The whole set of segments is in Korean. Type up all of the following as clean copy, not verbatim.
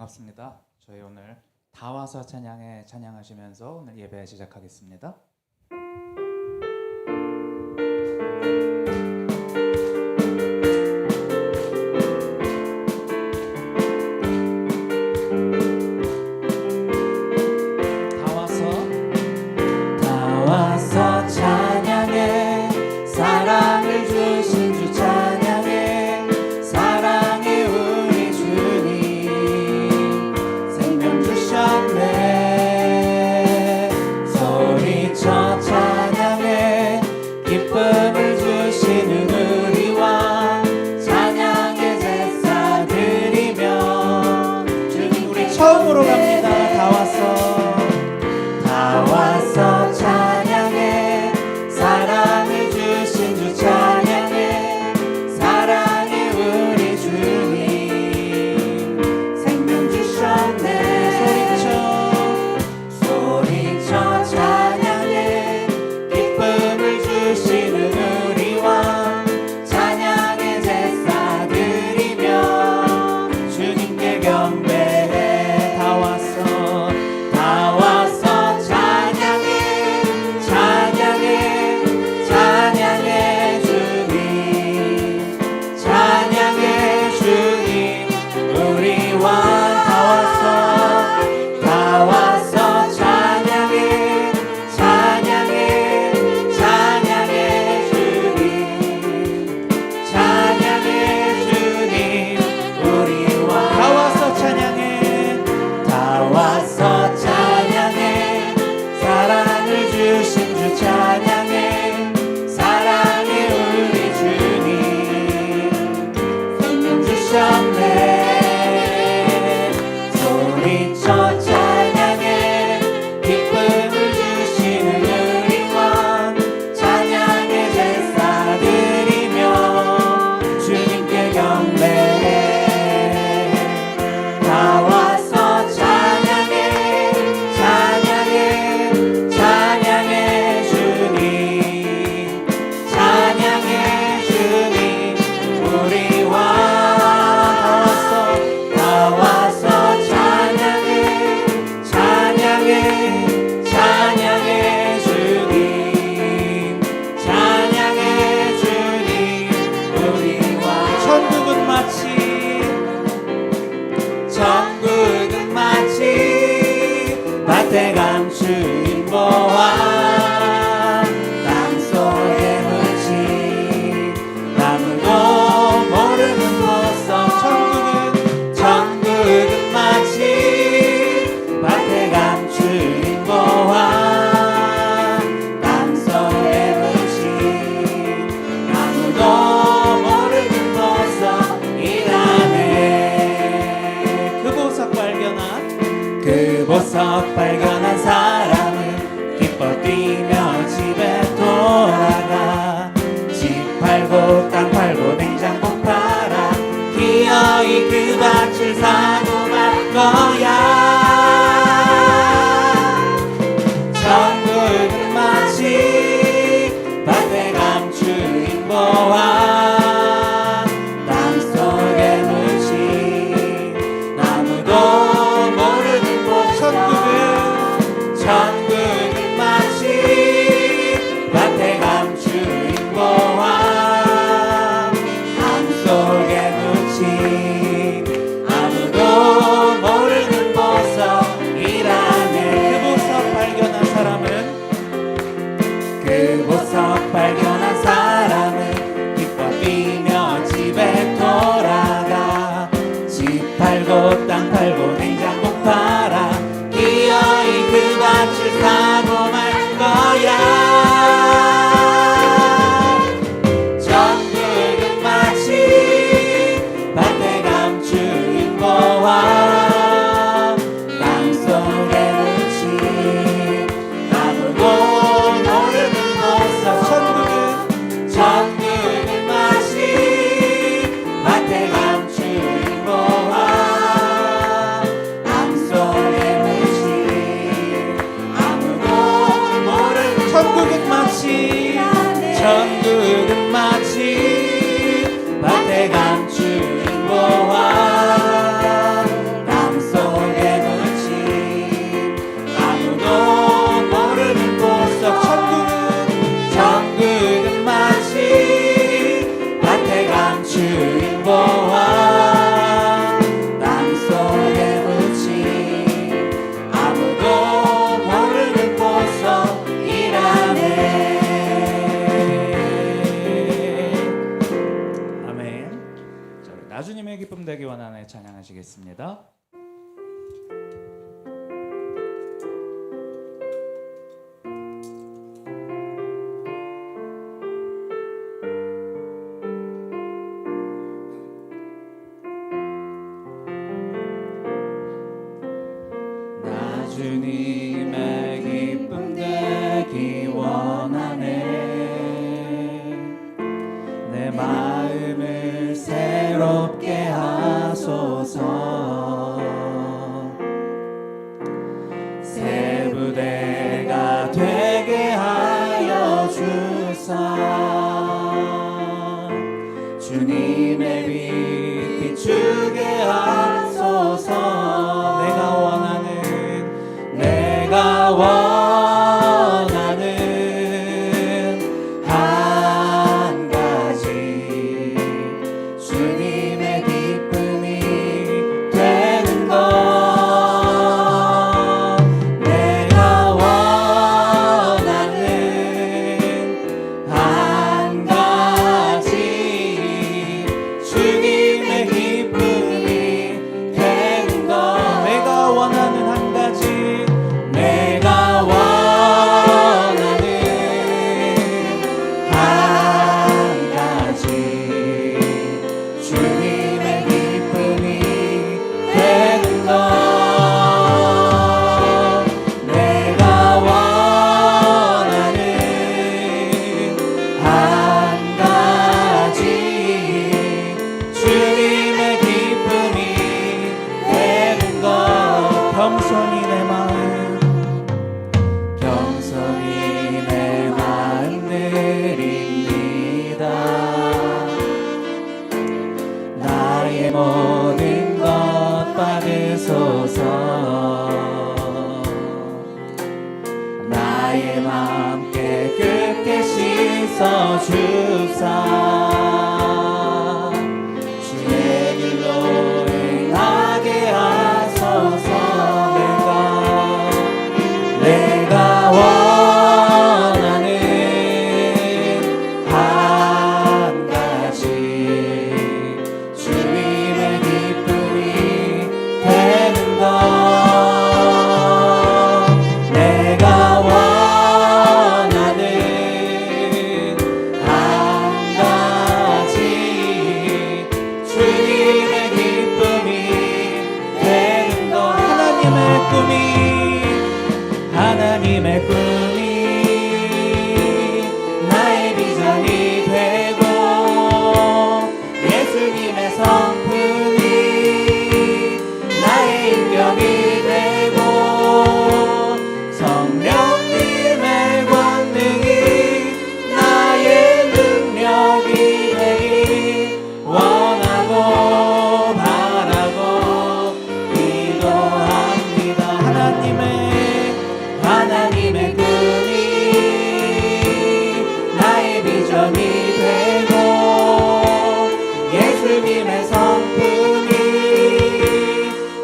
반갑습니다. 저희 오늘 다 와서 찬양에 찬양하시면서 오늘 예배 시작하겠습니다. 다 와서 찬양해, 사랑을 주신 주 찬양해, 사랑의 우리 주님 생명 주셨네. 소리쳐 찬양해, 기쁨을 주시는 우리 왕 찬양의 제사 드리며. 주님 우리 처음으로 갑니다. 다 와서 찬양해, 사랑을 주신 주 찬양해, 사랑의 우리 주님 생명 주셨네. 소리쳐 찬양해, 기쁨을 주시는 우리 왕 찬양의 제사 드리며. 주님께 경배해. 다 와서 찬양해 주님, 찬양해 주님 우리 왕. 다 와서 찬양해, 찬양해 주님, 찬양해 주님 우리 왕. 다 와서 찬양해, 사랑을 주신 주 찬양해, 사랑의 우리 주님 생명 주셨네. 소리쳐 찬양해, 기쁨을 주시는 우리 왕 찬양의 제사 드리며. 주님께 경배해. 다 와서 찬양해, 찬양해 주님, 찬양해 주님 우리 왕. 다 와서 찬양해, 찬양해 주님, 찬양해 주님 우리 왕. 천국은 마치 밭에 감추인 보화, 땅속에 묻힌 아무도 모르는 보석. 천국은 마치 밭에 감추인 보화, 땅속에 묻힌 아무도 모르는 보석이라네. 그 보석 발견한 사람은 기뻐 뛰며 집에 돌아가. 집 팔고 땅 팔고 냉장고 팔아 기어이 그 밭을 사고 말 거야. 천국은 마치 밭에 감추인 보화, 땅속에 묻힌 아무도 모르는 보석. 천국은 마치 밭에 감추인 보화, 땅속에 묻힌 아무도 모르는 보석이라네. 그 보석 발견한 사람은 기뻐 뛰며 집에 돌아가. 집 팔고 땅 팔고 냉장고 팔아 기어이 그 밭을 사고 말 거야. 천국은 마치 밭에 감추인 보화, 땅속에 묻힌 아무도 모르는 보석. 천국은 마치 밭에 감추인 보화, 땅속에 하겠습니다. 나 주님의 기쁨 되기 원하네. 내 마음을 새롭게 하소서. 새 부대가 되게 하여 주사. 주님의 빛 비추게 하소서. 내가 원하는 한 가지, 주님의 기쁨이 되는 것. 내가 원하는 한 가지, 주님의 기쁨이 되는 것. 내가 원하는 한 가지, 내가 원하는 한 가지, 주님의 기쁨이 되는 것. 내가 원하는 한 가지, 주님의 기쁨이 되는 것. 겸손히 내 마음 드립니다. 나의 모든 것 받으소서. 나의 맘 깨끗게 씻어 주사. 주의 길로 행하게 하소서. 내가 원하는 한 가지, 주님의 기쁨이 되는 것. 내가 원하는 한 가지, 주님의 기쁨이 되는 것. 하나님의 꿈이 나의 비전이 되고, 예수님의 성품이 나의 인격이 되고, 성령님의 권능이 나의 능력이 되기 원하고 바라고 기도합니다. 하나님의 꿈이 나의 비전이 되고, 예수님의 성품이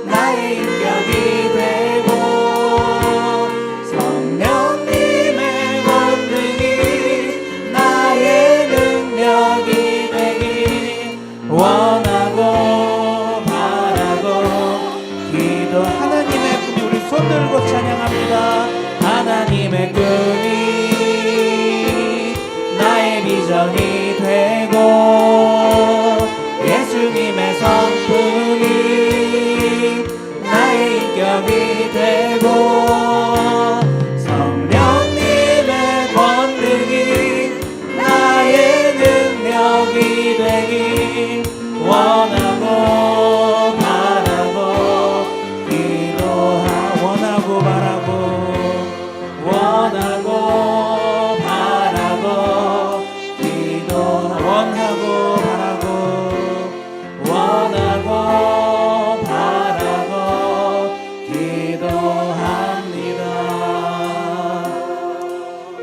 나의 인격이 되고, 성령님의 권능이 나의 능력이 되기 원하고 바라고 기도. 하나님의 꿈이, 우리 손 들고 찬양합니다. 하나님의 꿈이 나의 비전이 되고, 예수님의 성품이 나의 인격이 되고, 성령님의 권능이 나의 능력이 되기 원하고 바라고 기도하고, 원하고 바라고 기도, 원하고 바라고 기도합니다.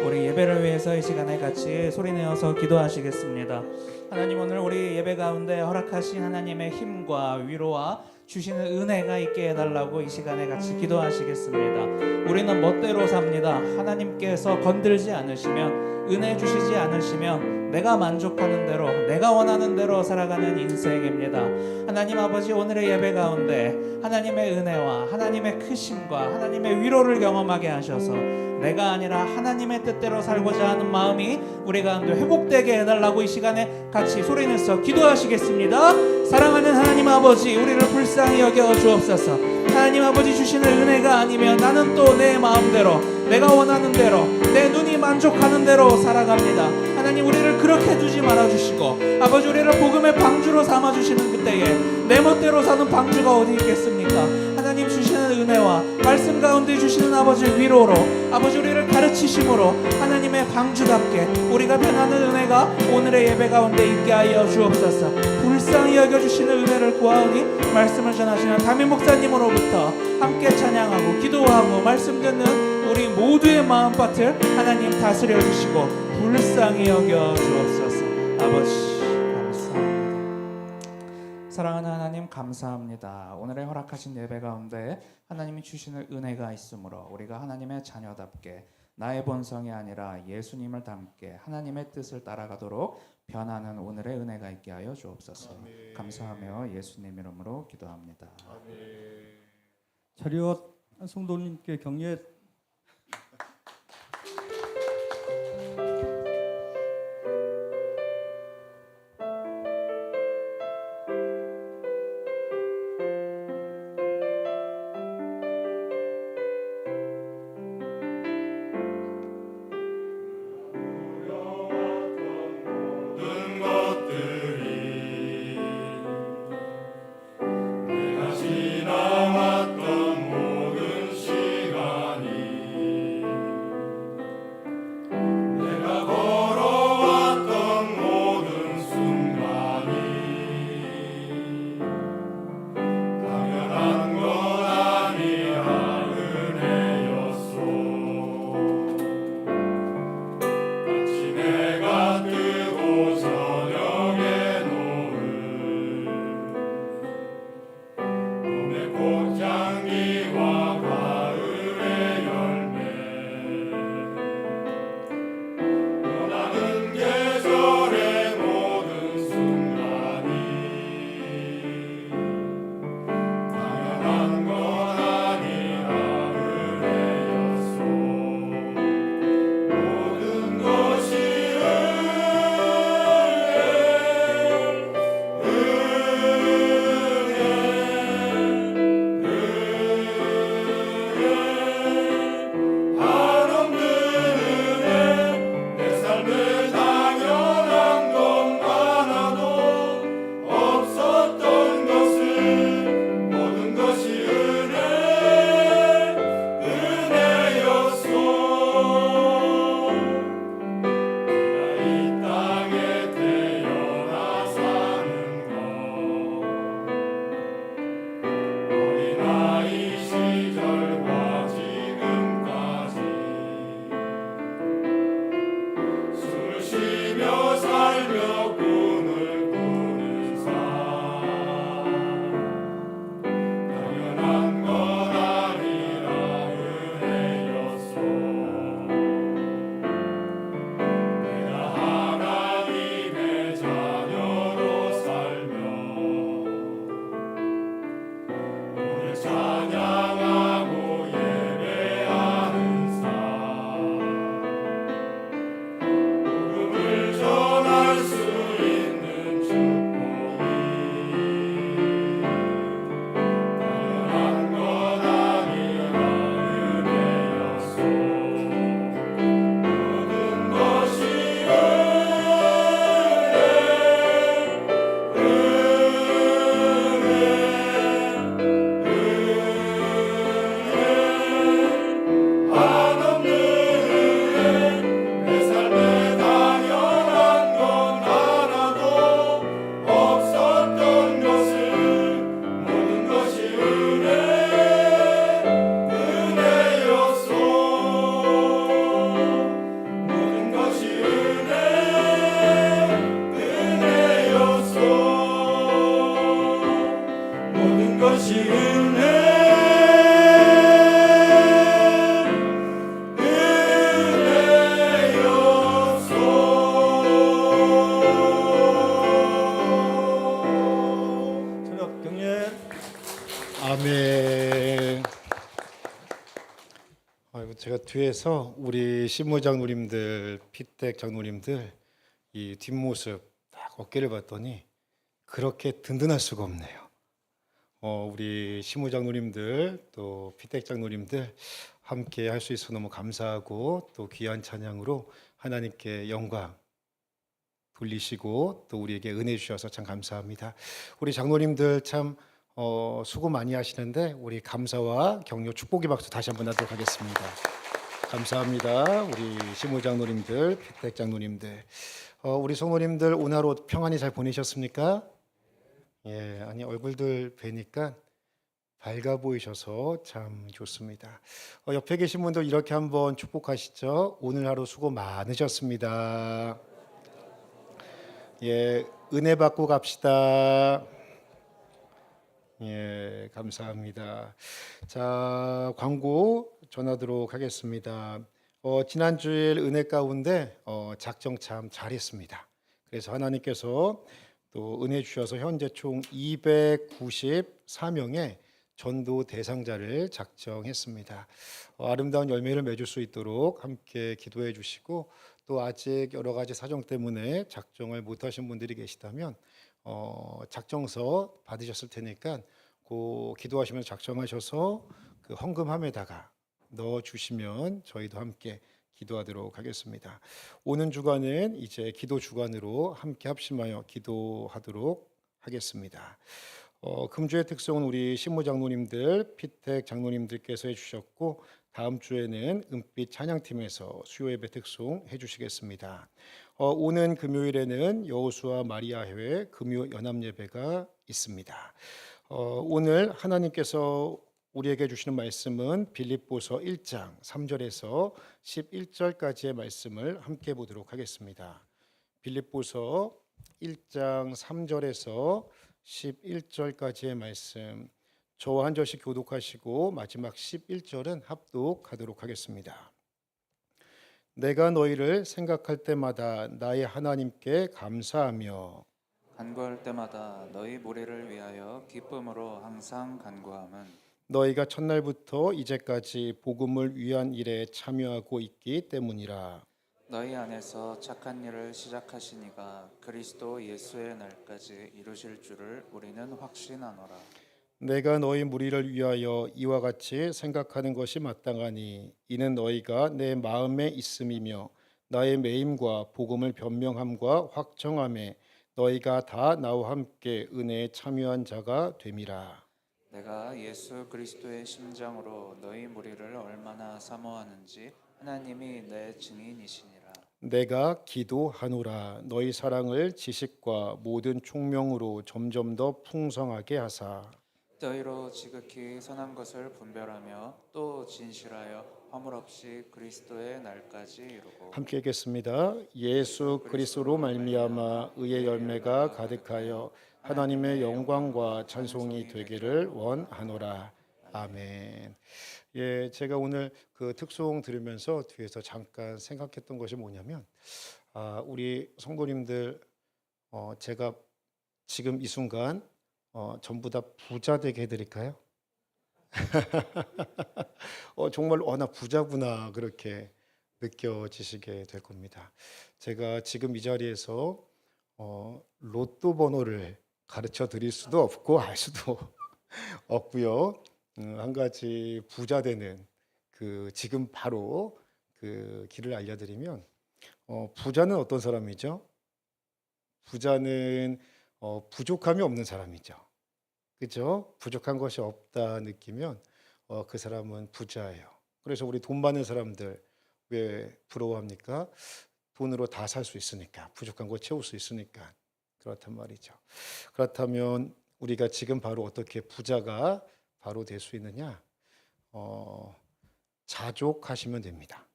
우리 예배를 위해서 이 시간에 같이 소리내어서 기도하시겠습니다. 하나님, 오늘 우리 예배 가운데 허락하신 하나님의 힘과 위로와 주시는 은혜가 있게 해달라고 이 시간에 같이 기도하시겠습니다. 우리는 멋대로 삽니다. 하나님께서 건들지 않으시면, 은혜 주시지 않으시면 내가 만족하는 대로, 내가 원하는 대로 살아가는 인생입니다. 하나님 아버지, 오늘의 예배 가운데 하나님의 은혜와 하나님의 크심과 하나님의 위로를 경험하게 하셔서 내가 아니라 하나님의 뜻대로 살고자 하는 마음이 우리 가운데 회복되게 해달라고 이 시간에 같이 소리내서 기도하시겠습니다. 사랑하는 하나님 아버지, 우리를 불쌍히 여겨 주옵소서. 하나님 아버지 주시는 은혜가 아니면 나는 또 내 마음대로, 내가 원하는 대로, 내 눈이 만족하는 대로 살아갑니다. 하나님, 우리를 그렇게 두지 말아주시고 아버지, 우리를 복음의 방주로 삼아주시는 그때에 내 멋대로 사는 방주가 어디 있겠습니까? 하나님 주시는 은혜와 말씀 가운데 주시는 아버지 위로로, 아버지 우리를 가르치심으로 하나님의 방주답게 우리가 변하는 은혜가 오늘의 예배 가운데 있게 하여 주옵소서. 불쌍히 여겨주시는 은혜를 구하오니 말씀을 전하시는 담임 목사님으로부터 함께 찬양하고 기도하고 말씀 듣는 우리 모두의 마음밭을 하나님 다스려 주시고 불쌍히 여겨 주옵소서. 아버지 감사합니다. 사랑하는 하나님 감사합니다. 오늘의 허락하신 예배 가운데 하나님이 주시는 은혜가 있으므로 우리가 하나님의 자녀답게 나의 본성이 아니라 예수님을 닮게 하나님의 뜻을 따라가도록 변하는 오늘의 은혜가 있게 하여 주옵소서. 아멘. 감사하며 예수님 이름으로 기도합니다. 아멘. 자리와 성도님께 격려. 지나왔던 모든 시간이 제가 뒤에서 우리 신무장 누님들, 피택 장로님들 이 뒷모습 딱 어깨를 봤더니 그렇게 든든할 수가 없네요. 우리 신무장 누님들 또 피택 장로님들 함께 할 수 있어서 너무 감사하고 또 귀한 찬양으로 하나님께 영광 돌리시고 또 우리에게 은혜 주셔서 참 감사합니다. 우리 장로님들 참 수고 많이 하시는데 우리 감사와 격려 축복의 박수 다시 한번 하도록 하겠습니다. 감사합니다. 우리 신무장로님들, 피택 장로님들, 우리 성도님들 오늘 하루 평안히 잘 보내셨습니까? 예, 아니 얼굴들 뵈니까 밝아 보이셔서 참 좋습니다. 옆에 계신 분들 이렇게 한번 축복하시죠. 오늘 하루 수고 많으셨습니다. 예, 은혜 받고 갑시다. 예, 감사합니다. 자, 광고 전하도록 하겠습니다. 지난주일 은혜 가운데 작정 참 잘했습니다. 그래서 하나님께서 또 은혜 주셔서 현재 총 294명의 전도 대상자를 작정했습니다. 아름다운 열매를 맺을 수 있도록 함께 기도해 주시고 또 아직 여러 가지 사정 때문에 작정을 못하신 분들이 계시다면 작정서 받으셨을 테니까 그 기도하시면서 작정하셔서 그 헌금함에다가 넣어 주시면 저희도 함께 기도하도록 하겠습니다. 오는 주간은 이제 기도 주간으로 함께 합심하여 기도하도록 하겠습니다. 금주의 특성은 우리 신무 장로님들, 피택 장로님들께서 해주셨고 다음 주에는 은빛 찬양팀에서 수요 예배 특송 해주시겠습니다. 오는 금요일에는 여호수아 마리아 회회 금요 연합 예배가 있습니다. 오늘 하나님께서 우리에게 주시는 말씀은 빌립보서 1장 3절에서 11절까지의 말씀을 함께 보도록 하겠습니다. 빌립보서 1장 3절에서 11절까지의 말씀 저와 한 절씩 교독하시고 마지막 11절은 합독하도록 하겠습니다. 내가 너희를 생각할 때마다 나의 하나님께 감사하며 간구할 때마다 너희 무리를 위하여 기쁨으로 항상 간구함은 너희가 첫날부터 이제까지 복음을 위한 일에 참여하고 있기 때문이라. 너희 안에서 착한 일을 시작하시니가 그리스도 예수의 날까지 이루실 줄을 우리는 확신하노라. 내가 너희 무리를 위하여 이와 같이 생각하는 것이 마땅하니 이는 너희가 내 마음에 있음이며 나의 매임과 복음을 변명함과 확정함에 너희가 다 나와 함께 은혜에 참여한 자가 됨이라. 내가 예수 그리스도의 심장으로 너희 무리를 얼마나 사모하는지 하나님이 내 증인이시니라. 내가 기도하노라 너희 사랑을 지식과 모든 총명으로 점점 더 풍성하게 하사 너희로 지극히 선한 것을 분별하며 또 진실하여 허물 없이 그리스도의 날까지 이루고 함께 읽겠습니다. 예수 그리스도로 말미암아 의의 열매가 가득하여 하나님의 영광과 찬송이 되기를 원하노라. 아멘. 예, 제가 오늘 그 특송 들으면서 뒤에서 잠깐 생각했던 것이 뭐냐면 우리 성도님들 제가 지금 이 순간 전부 다 부자 되게 해드릴까요? 정말 나 부자구나 그렇게 느껴지시게 될 겁니다. 제가 지금 이 자리에서 로또 번호를 가르쳐 드릴 수도 없고 알 수도 없고요. 한 가지 부자 되는 그 지금 바로 그 길을 알려드리면 부자는 어떤 사람이죠? 부자는 부족함이 없는 사람이죠. 그죠? 부족한 것이 없다 느끼면 그 사람은 부자예요. 그래서 우리 돈 많은 사람들 왜 부러워합니까? 돈으로 다 살 수 있으니까, 부족한 거 채울 수 있으니까 그렇단 말이죠. 그렇다면 우리가 지금 바로 어떻게 부자가 바로 될 수 있느냐? 자족하시면 됩니다.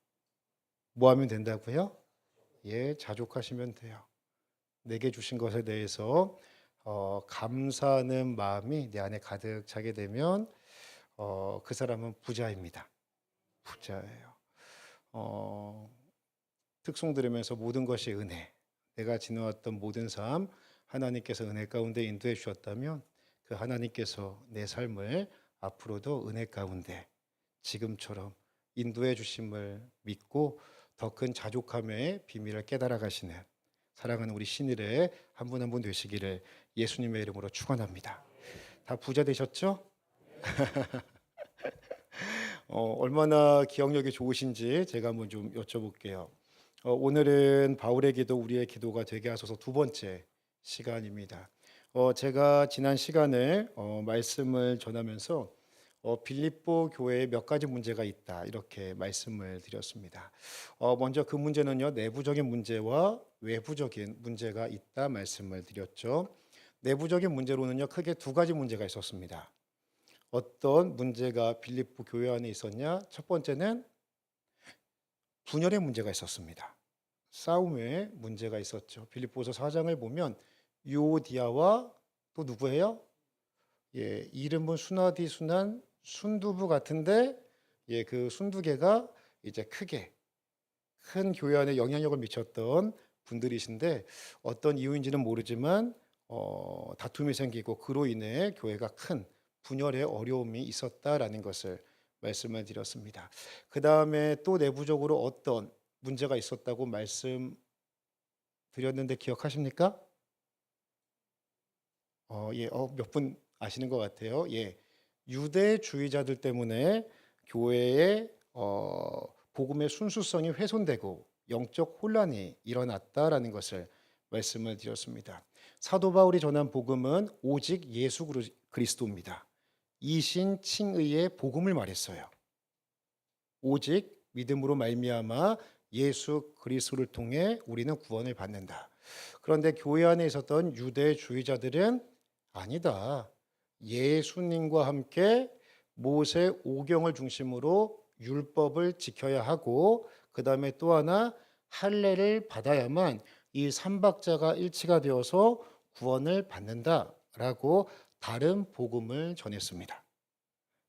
뭐 하면 된다고요? 예, 자족하시면 돼요. 내게 주신 것에 대해서 감사하는 마음이 내 안에 가득 차게 되면 그 사람은 부자입니다. 부자예요. 특송 들으면서 모든 것이 은혜, 내가 지나왔던 모든 삶 하나님께서 은혜 가운데 인도해 주셨다면 그 하나님께서 내 삶을 앞으로도 은혜 가운데 지금처럼 인도해 주심을 믿고 더 큰 자족함의 비밀을 깨달아 가시는 사랑하는 우리 신일의 한 분 한 분 되시기를 예수님의 이름으로 축원합니다. 다 부자 되셨죠? 얼마나 기억력이 좋으신지 제가 한번 좀 여쭤볼게요. 오늘은 바울의 기도, 우리의 기도가 되게 하소서 두 번째 시간입니다. 제가 지난 시간에 말씀을 전하면서 빌립보 교회에 몇 가지 문제가 있다 이렇게 말씀을 드렸습니다. 먼저 그 문제는요, 내부적인 문제와 외부적인 문제가 있다 말씀을 드렸죠. 내부적인 문제로는요, 크게 두 가지 문제가 있었습니다. 어떤 문제가 빌립보 교회 안에 있었냐? 첫 번째는 분열의 문제가 있었습니다. 싸움의 문제가 있었죠. 빌립보서 4장을 보면 유오디아와 또 누구예요? 예, 이름은 순하디 순한 순두부 같은데, 예, 그 순두개가 이제 크게 큰 교회 안에 영향력을 미쳤던 분들이신데, 어떤 이유인지는 모르지만 다툼이 생기고 그로 인해 교회가 큰 분열의 어려움이 있었다라는 것을 말씀을 드렸습니다. 그 다음에 또 내부적으로 어떤 문제가 있었다고 말씀드렸는데 기억하십니까? 예, 몇 분 아시는 것 같아요. 예, 유대주의자들 때문에 교회의 복음의 순수성이 훼손되고 영적 혼란이 일어났다라는 것을 말씀을 드렸습니다. 사도 바울이 전한 복음은 오직 예수 그리스도입니다. 이신 칭의의 복음을 말했어요. 오직 믿음으로 말미암아 예수 그리스도를 통해 우리는 구원을 받는다. 그런데 교회 안에 있었던 유대주의자들은 아니다. 예수님과 함께 모세 오경을 중심으로 율법을 지켜야 하고, 그 다음에 또 하나 할례를 받아야만 이 삼박자가 일치가 되어서 구원을 받는다라고 다른 복음을 전했습니다.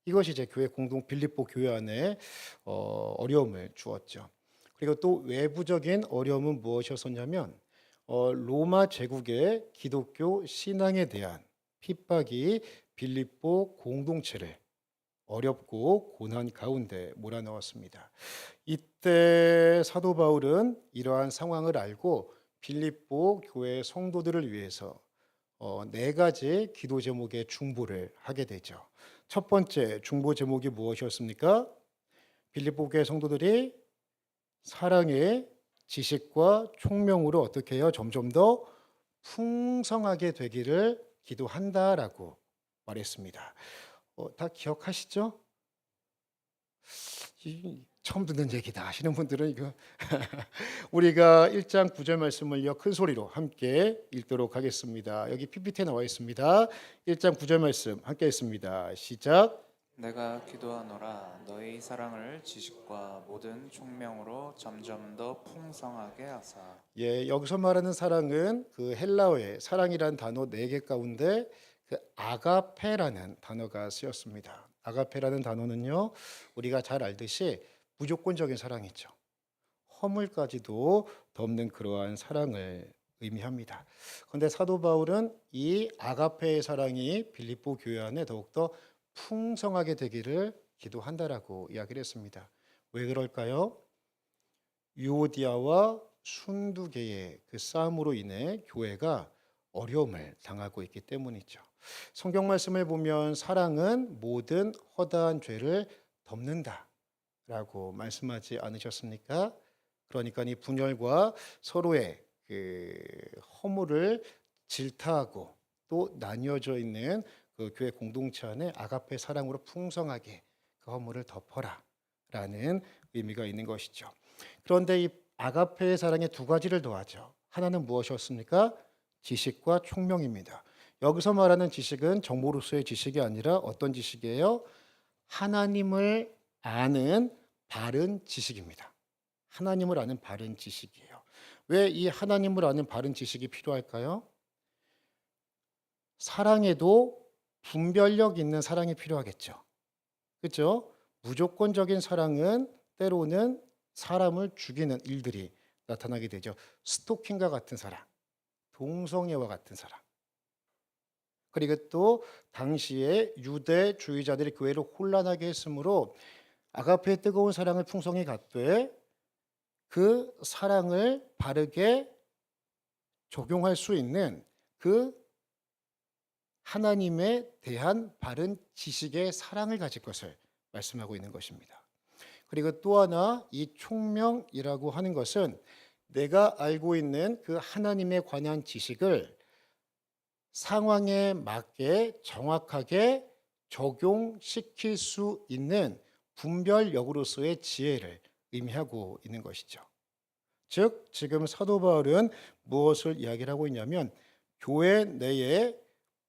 이것이 이제 교회 공동 빌립보 교회 안에 어려움을 주었죠. 그리고 또 외부적인 어려움은 무엇이었었냐면 로마 제국의 기독교 신앙에 대한 핍박이 빌립보 공동체를 어렵고 고난 가운데 몰아넣었습니다. 이때 사도 바울은 이러한 상황을 알고 빌립보 교회 성도들을 위해서 네 가지 기도 제목의 중보를 하게 되죠. 첫 번째 중보 제목이 무엇이었습니까? 빌립보 교회 성도들이 사랑의 지식과 총명으로 어떻게 해요? 점점 더 풍성하게 되기를 기도한다라고 말했습니다. 다 기억하시죠? 처음 듣는 얘기다 하시는 분들은 이거 우리가 1장 9절 말씀을요 큰 소리로 함께 읽도록 하겠습니다. 여기 PPT에 나와 있습니다. 1장 9절 말씀 함께 했습니다. 시작. 내가 기도하노라 너희 사랑을 지식과 모든 총명으로 점점 더 풍성하게 하사. 예, 여기서 말하는 사랑은 그 헬라어의 사랑이란 단어 4개 가운데 그 아가페라는 단어가 쓰였습니다. 아가페라는 단어는요, 우리가 잘 알듯이 무조건적인 사랑이죠. 허물까지도 덮는 그러한 사랑을 의미합니다. 그런데 사도 바울은 이 아가페의 사랑이 빌립보 교회 안에 더욱더 풍성하게 되기를 기도한다라고 이야기를 했습니다. 왜 그럴까요? 유오디아와 순두개의 그 싸움으로 인해 교회가 어려움을 당하고 있기 때문이죠. 성경 말씀을 보면 사랑은 모든 허다한 죄를 덮는다라고 말씀하지 않으셨습니까? 그러니까 이 분열과 서로의 그 허물을 질타하고 또 나뉘어져 있는 그 교회 공동체 안에 아가페 사랑으로 풍성하게 그 허물을 덮어라라는 의미가 있는 것이죠. 그런데 이 아가페의 사랑에 두 가지를 더하죠. 하나는 무엇이었습니까? 지식과 총명입니다. 여기서 말하는 지식은 정보로서의 지식이 아니라 어떤 지식이에요? 하나님을 아는 바른 지식입니다. 하나님을 아는 바른 지식이에요. 왜 이 하나님을 아는 바른 지식이 필요할까요? 사랑에도 분별력 있는 사랑이 필요하겠죠. 그렇죠? 무조건적인 사랑은 때로는 사람을 죽이는 일들이 나타나게 되죠. 스토킹과 같은 사랑, 동성애와 같은 사랑. 그리고 또 당시에 유대주의자들이 교회를 혼란하게 했으므로 아가페의 뜨거운 사랑을 풍성히 갖되 그 사랑을 바르게 적용할 수 있는 그 하나님에 대한 바른 지식의 사랑을 가질 것을 말씀하고 있는 것입니다. 그리고 또 하나 이 총명이라고 하는 것은 내가 알고 있는 그 하나님에 관한 지식을 상황에 맞게 정확하게 적용시킬 수 있는 분별력으로서의 지혜를 의미하고 있는 것이죠. 즉 지금 사도 바울은 무엇을 이야기를 하고 있냐면 교회 내에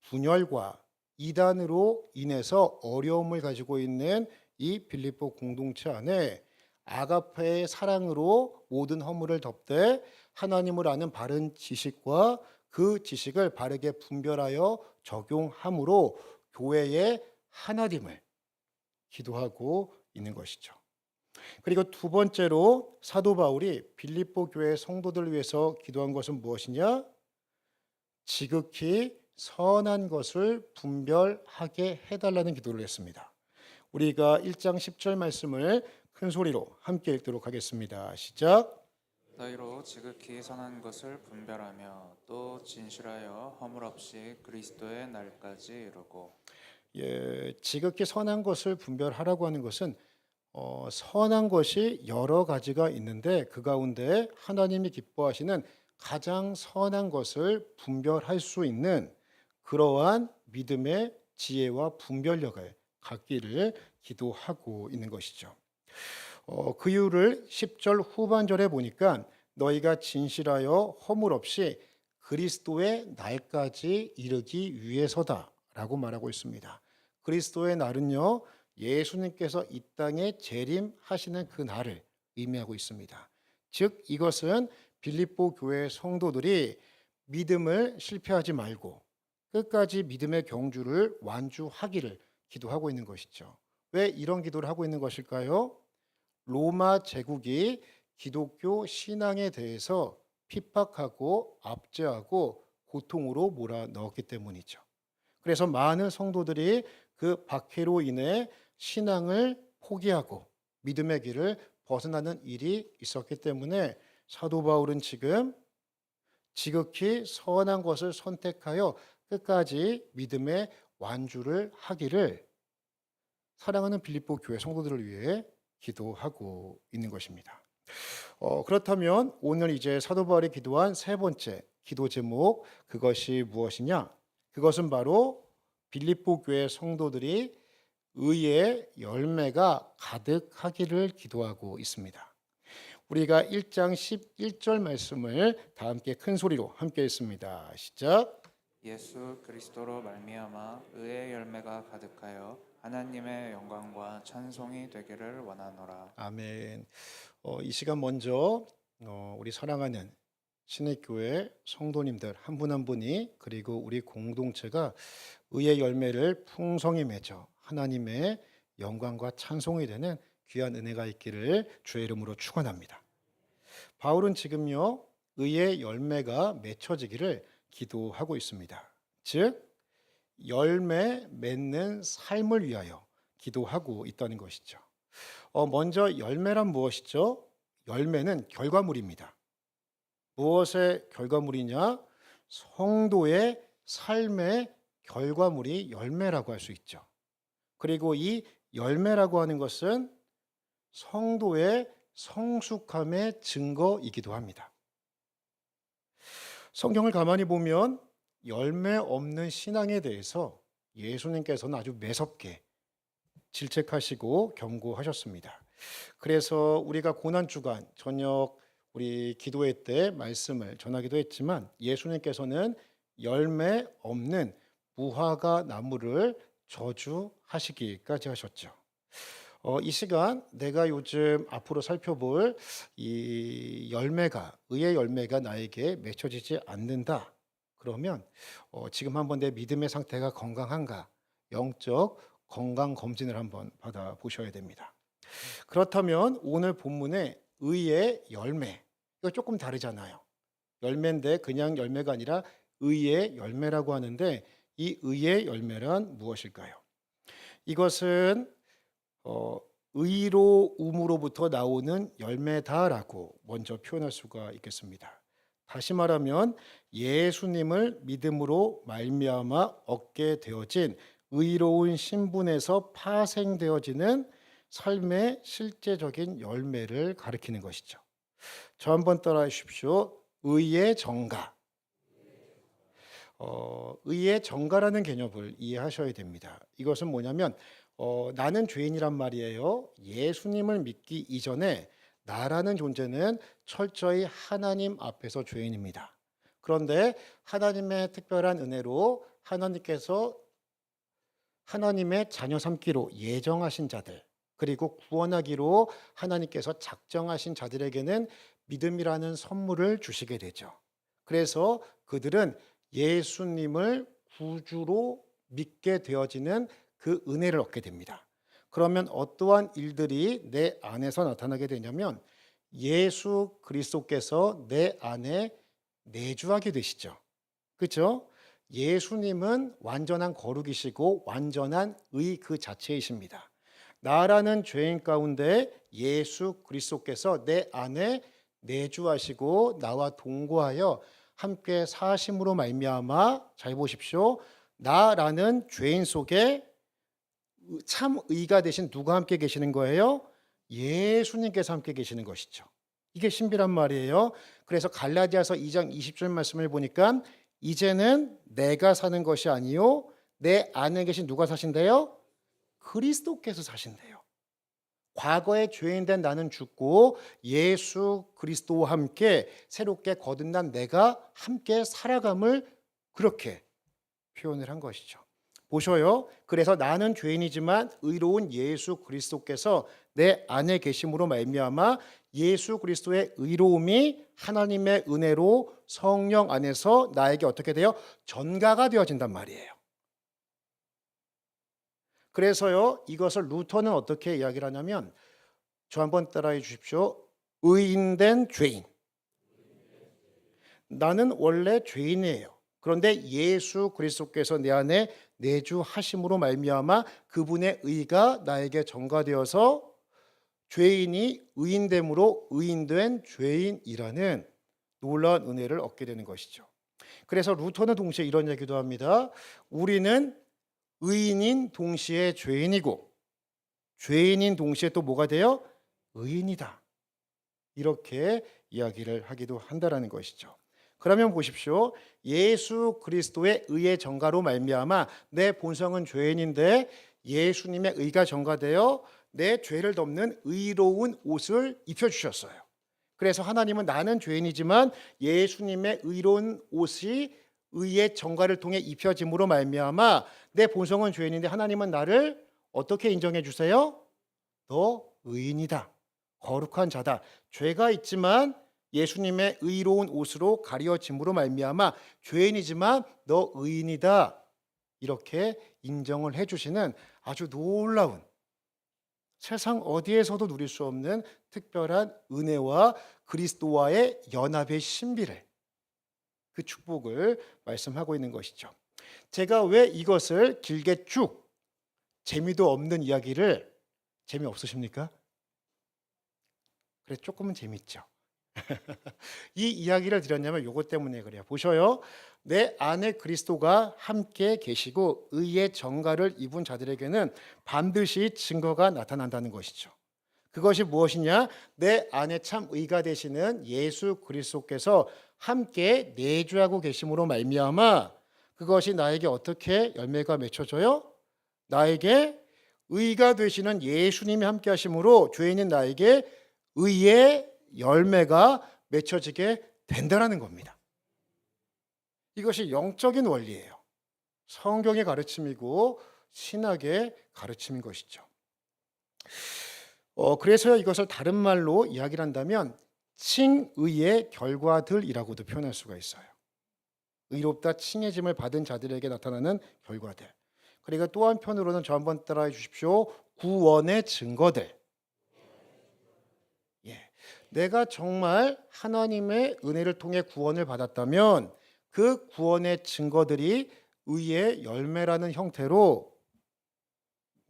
분열과 이단으로 인해서 어려움을 가지고 있는 이 빌립보 공동체 안에 아가페의 사랑으로 모든 허물을 덮되 하나님을 아는 바른 지식과 그 지식을 바르게 분별하여 적용함으로 교회의 하나됨을 기도하고 있는 것이죠. 그리고 두 번째로 사도 바울이 빌립보 교회 성도들을 위해서 기도한 것은 무엇이냐? 지극히 선한 것을 분별하게 해달라는 기도를 했습니다. 우리가 1장 10절 말씀을 큰 소리로 함께 읽도록 하겠습니다. 시작. 너희로 지극히 선한 것을 분별하며 또 진실하여 허물 없이 그리스도의 날까지 이루고. 지극히 선한 것을 분별하라고 하는 것은 선한 것이 여러 가지가 있는데 그 가운데 하나님이 기뻐하시는 가장 선한 것을 분별할 수 있는 그러한 믿음의 지혜와 분별력을 갖기를 기도하고 있는 것이죠. 그 이유를 10절 후반절에 보니까 너희가 진실하여 허물 없이 그리스도의 날까지 이르기 위해서다라고 말하고 있습니다. 그리스도의 날은요, 예수님께서 이 땅에 재림하시는 그 날을 의미하고 있습니다. 즉 이것은 빌립보 교회 성도들이 믿음을 실패하지 말고 끝까지 믿음의 경주를 완주하기를 기도하고 있는 것이죠. 왜 이런 기도를 하고 있는 것일까요? 로마 제국이 기독교 신앙에 대해서 핍박하고 압제하고 고통으로 몰아넣었기 때문이죠. 그래서 많은 성도들이 그 박해로 인해 신앙을 포기하고 믿음의 길을 벗어나는 일이 있었기 때문에 사도 바울은 지금 지극히 선한 것을 선택하여 끝까지 믿음의 완주를 하기를 사랑하는 빌립보 교회 성도들을 위해 기도하고 있는 것입니다. 그렇다면 오늘 이제 사도 바울이 기도한 세 번째 기도 제목, 그것이 무엇이냐? 그것은 바로 빌립보 교회 성도들이 의의 열매가 가득하기를 기도하고 있습니다. 우리가 1장 11절 말씀을 다 함께 큰 소리로 함께 읽습니다. 시작. 예수 그리스도로 말미암아 의의 열매가 가득하여 하나님의 영광과 찬송이 되기를 원하노라. 아멘. 이 시간 먼저 우리 사랑하는 신의교회 성도님들 한 분 한 분이 그리고 우리 공동체가 의의 열매를 풍성히 맺어 하나님의 영광과 찬송이 되는 귀한 은혜가 있기를 주의 이름으로 축원합니다. 바울은 지금요 의의 열매가 맺혀지기를 기도하고 있습니다. 즉 열매 맺는 삶을 위하여 기도하고 있다는 것이죠. 먼저 열매란 무엇이죠? 열매는 결과물입니다. 무엇의 결과물이냐? 성도의 삶의 결과물이 열매라고 할 수 있죠. 그리고 이 열매라고 하는 것은 성도의 성숙함의 증거이기도 합니다. 성경을 가만히 보면 열매 없는 신앙에 대해서 예수님께서는 아주 매섭게 질책하시고 경고하셨습니다. 그래서 우리가 고난주간 저녁 우리 기도회 때 말씀을 전하기도 했지만 예수님께서는 열매 없는 무화과 나무를 저주하시기까지 하셨죠. 이 시간 내가 요즘 앞으로 살펴볼 이 열매가 의의 열매가 나에게 맺혀지지 않는다. 그러면 지금 한번 내 믿음의 상태가 건강한가? 영적 건강 검진을 한번 받아 보셔야 됩니다. 그렇다면 오늘 본문의 의의 열매 이거 조금 다르잖아요. 열매인데 그냥 열매가 아니라 의의 열매라고 하는데 이 의의 열매란 무엇일까요? 이것은 의로움으로부터 나오는 열매다라고 먼저 표현할 수가 있겠습니다. 다시 말하면 예수님을 믿음으로 말미암아 얻게 되어진 의로운 신분에서 파생되어지는 삶의 실제적인 열매를 가리키는 것이죠. 저 한번 따라해 주십시오. 의의 정가. 의의 정가라는 개념을 이해하셔야 됩니다. 이것은 뭐냐면 나는 죄인이란 말이에요. 예수님을 믿기 이전에 나라는 존재는 철저히 하나님 앞에서 죄인입니다. 그런데 하나님의 특별한 은혜로 하나님께서 하나님의 자녀 삼기로 예정하신 자들, 그리고 구원하기로 하나님께서 작정하신 자들에게는 믿음이라는 선물을 주시게 되죠. 그래서 그들은 예수님을 구주로 믿게 되어지는 그 은혜를 얻게 됩니다. 그러면 어떠한 일들이 내 안에서 나타나게 되냐면 예수 그리스도께서 내 안에 내주하게 되시죠. 그렇죠? 예수님은 완전한 거룩이시고 완전한 의 그 자체이십니다. 나라는 죄인 가운데 예수 그리스도께서 내 안에 내주하시고 나와 동거하여 함께 사심으로 말미암아 잘 보십시오. 나라는 죄인 속에 참 의가 되신 누가 함께 계시는 거예요? 예수님께서 함께 계시는 것이죠. 이게 신비란 말이에요. 그래서 갈라디아서 2장 20절 말씀을 보니까 이제는 내가 사는 것이 아니요 내 안에 계신 누가 사신대요? 그리스도께서 사신대요. 과거에 죄인된 나는 죽고 예수 그리스도와 함께 새롭게 거듭난 내가 함께 살아감을 그렇게 표현을 한 것이죠. 보셔요. 그래서 나는 죄인이지만 의로운 예수 그리스도께서 내 안에 계심으로 말미암아 예수 그리스도의 의로움이 하나님의 은혜로 성령 안에서 나에게 어떻게 돼요? 전가가 되어진단 말이에요. 그래서요, 이것을 루터는 어떻게 이야기를 하냐면 저 한번 따라해 주십시오. 의인된 죄인. 나는 원래 죄인이에요. 그런데 예수 그리스도께서 내 안에 내주하심으로 말미암아 그분의 의가 나에게 전가되어서 죄인이 의인됨으로 의인된 죄인이라는 놀라운 은혜를 얻게 되는 것이죠. 그래서 루터는 동시에 이런 얘기도 합니다. 우리는 의인인 동시에 죄인이고 죄인인 동시에 또 뭐가 돼요? 의인이다. 이렇게 이야기를 하기도 한다라는 것이죠. 그러면 보십시오. 예수 그리스도의 의의 전가로 말미암아 내 본성은 죄인인데 예수님의 의가 전가되어 내 죄를 덮는 의로운 옷을 입혀주셨어요. 그래서 하나님은 나는 죄인이지만 예수님의 의로운 옷이 의의 전가를 통해 입혀짐으로 말미암아 내 본성은 죄인인데 하나님은 나를 어떻게 인정해 주세요? 너 의인이다. 거룩한 자다. 죄가 있지만 예수님의 의로운 옷으로 가려짐으로 말미암아 죄인이지만 너 의인이다. 이렇게 인정을 해주시는 아주 놀라운 세상 어디에서도 누릴 수 없는 특별한 은혜와 그리스도와의 연합의 신비를 그 축복을 말씀하고 있는 것이죠. 제가 왜 이것을 길게 쭉 재미도 없는 이야기를 재미없으십니까? 그래 조금은 재밌죠. 이 이야기를 드렸냐면 이것 때문에 그래요. 보셔요. 내 안에 그리스도가 함께 계시고 의의 전가를 입은 자들에게는 반드시 증거가 나타난다는 것이죠. 그것이 무엇이냐? 내 안에 참 의가 되시는 예수 그리스도께서 함께 내주하고 계심으로 말미암아 그것이 나에게 어떻게 열매가 맺혀져요? 나에게 의가 되시는 예수님이 함께 하심으로 죄인인 나에게 의의 열매가 맺혀지게 된다는 겁니다. 이것이 영적인 원리예요. 성경의 가르침이고 신학의 가르침인 것이죠. 그래서 이것을 다른 말로 이야기를 한다면 칭의의 결과들이라고도 표현할 수가 있어요. 의롭다 칭해짐을 받은 자들에게 나타나는 결과들. 그리고 또 한편으로는 저 한번 따라해 주십시오. 구원의 증거들. 내가 정말 하나님의 은혜를 통해 구원을 받았다면 그 구원의 증거들이 의의 열매라는 형태로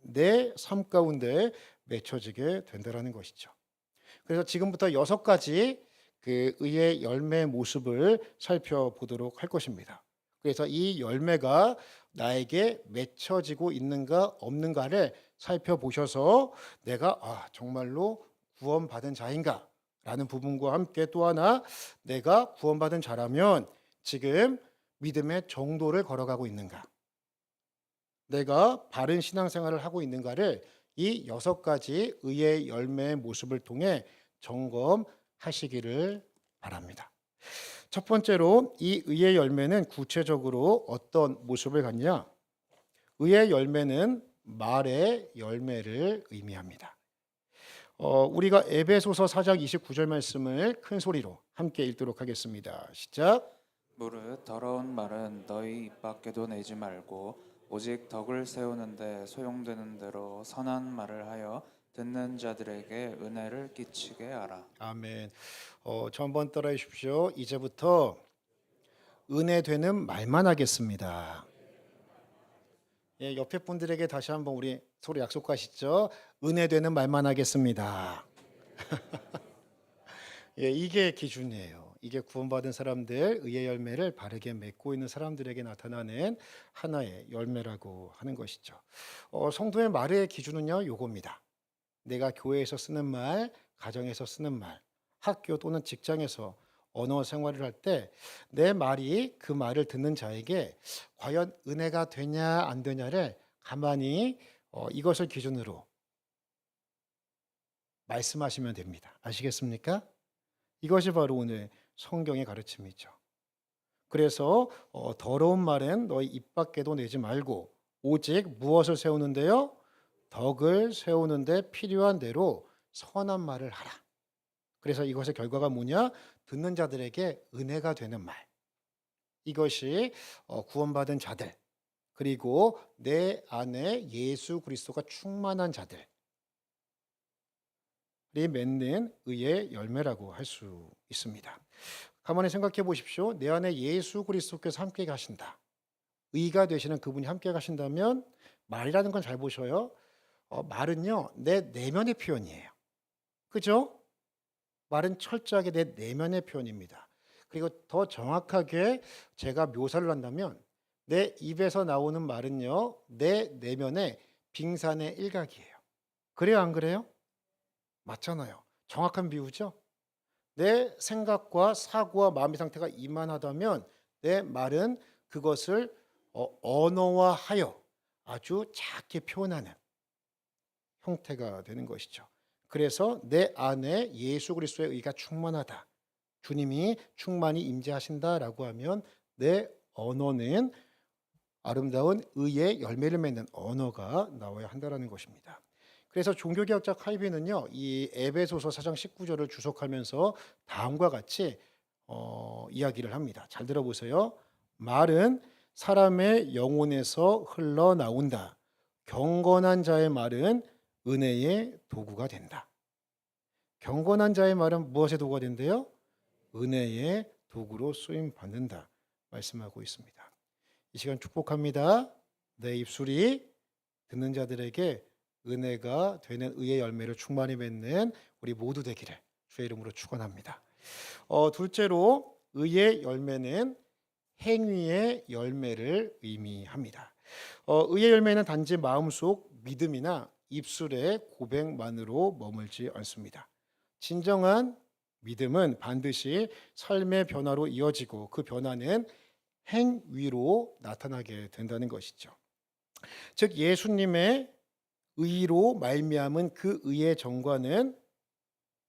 내 삶 가운데 맺혀지게 된다라는 것이죠. 그래서 지금부터 6가지 그 의의 열매의 모습을 살펴보도록 할 것입니다. 그래서 이 열매가 나에게 맺혀지고 있는가 없는가를 살펴보셔서 내가 정말로 구원받은 자인가 라는 부분과 함께 또 하나 내가 구원받은 자라면 지금 믿음의 정도를 걸어가고 있는가, 내가 바른 신앙생활을 하고 있는가를 이 6가지 의의 열매의 모습을 통해 점검하시기를 바랍니다. 첫 번째로 이 의의 열매는 구체적으로 어떤 모습을 갖냐? 의의 열매는 말의 열매를 의미합니다. 우리가 에베소서 4장 29절 말씀을 큰 소리로 함께 읽도록 하겠습니다. 시작. 무릇 더러운 말은 너희 입 밖에도 내지 말고 오직 덕을 세우는데 소용되는 대로 선한 말을 하여 듣는 자들에게 은혜를 끼치게 하라. 아멘. 저 한번 따라해 주십시오. 이제부터 은혜 되는 말만 하겠습니다. 예, 옆에 분들에게 다시 한번 우리 서로 약속하시죠. 은혜 되는 말만 하겠습니다. 예, 이게 기준이에요. 이게 구원받은 사람들, 의의 열매를 바르게 맺고 있는 사람들에게 나타나는 하나의 열매라고 하는 것이죠. 성도의 말의 기준은요, 요겁니다. 내가 교회에서 쓰는 말, 가정에서 쓰는 말, 학교 또는 직장에서 언어 생활을 할 때 내 말이 그 말을 듣는 자에게 과연 은혜가 되냐 안 되냐를 가만히 이것을 기준으로 말씀하시면 됩니다. 아시겠습니까? 이것이 바로 오늘 성경의 가르침이죠. 그래서 더러운 말은 너희 입 밖에도 내지 말고 오직 무엇을 세우는데요? 덕을 세우는데 필요한 대로 선한 말을 하라. 그래서 이것의 결과가 뭐냐? 듣는 자들에게 은혜가 되는 말. 이것이 구원받은 자들, 그리고 내 안에 예수 그리스도가 충만한 자들이 맺는 의의 열매라고 할 수 있습니다. 가만히 생각해 보십시오. 내 안에 예수 그리스도께서 함께 가신다. 의가 되시는 그분이 함께 가신다면 말이라는 건 잘 보셔요. 말은요, 내 내면의 표현이에요. 그죠? 말은 철저하게 내 내면의 표현입니다. 그리고 더 정확하게 제가 묘사를 한다면 내 입에서 나오는 말은요, 내 내면의 빙산의 일각이에요. 그래요, 안 그래요? 맞잖아요. 정확한 비유죠? 내 생각과 사고와 마음의 상태가 이만하다면 내 말은 그것을 언어화하여 아주 작게 표현하는 형태가 되는 것이죠. 그래서 내 안에 예수 그리스도의 의가 충만하다. 주님이 충만히 임재하신다라고 하면 내 언어는 아름다운 의의 열매를 맺는 언어가 나와야 한다라는 것입니다. 그래서 종교개혁자 칼빈은요, 이 에베소서 4장 19절을 주석하면서 다음과 같이 이야기를 합니다. 잘 들어보세요. 말은 사람의 영혼에서 흘러나온다. 경건한 자의 말은 은혜의 도구가 된다. 경건한 자의 말은 무엇의 도구가 된대요? 은혜의 도구로 쓰임 받는다 말씀하고 있습니다. 이 시간 축복합니다. 내 입술이 듣는 자들에게 은혜가 되는 의의 열매를 충만히 맺는 우리 모두 되기를 주의 이름으로 축원합니다. 둘째로 의의 열매는 행위의 열매를 의미합니다. 의의 열매는 단지 마음속 믿음이나 입술의 고백만으로 머물지 않습니다. 진정한 믿음은 반드시 삶의 변화로 이어지고 그 변화는 행위로 나타나게 된다는 것이죠. 즉 예수님의 의로 말미암은 그 의의 정과는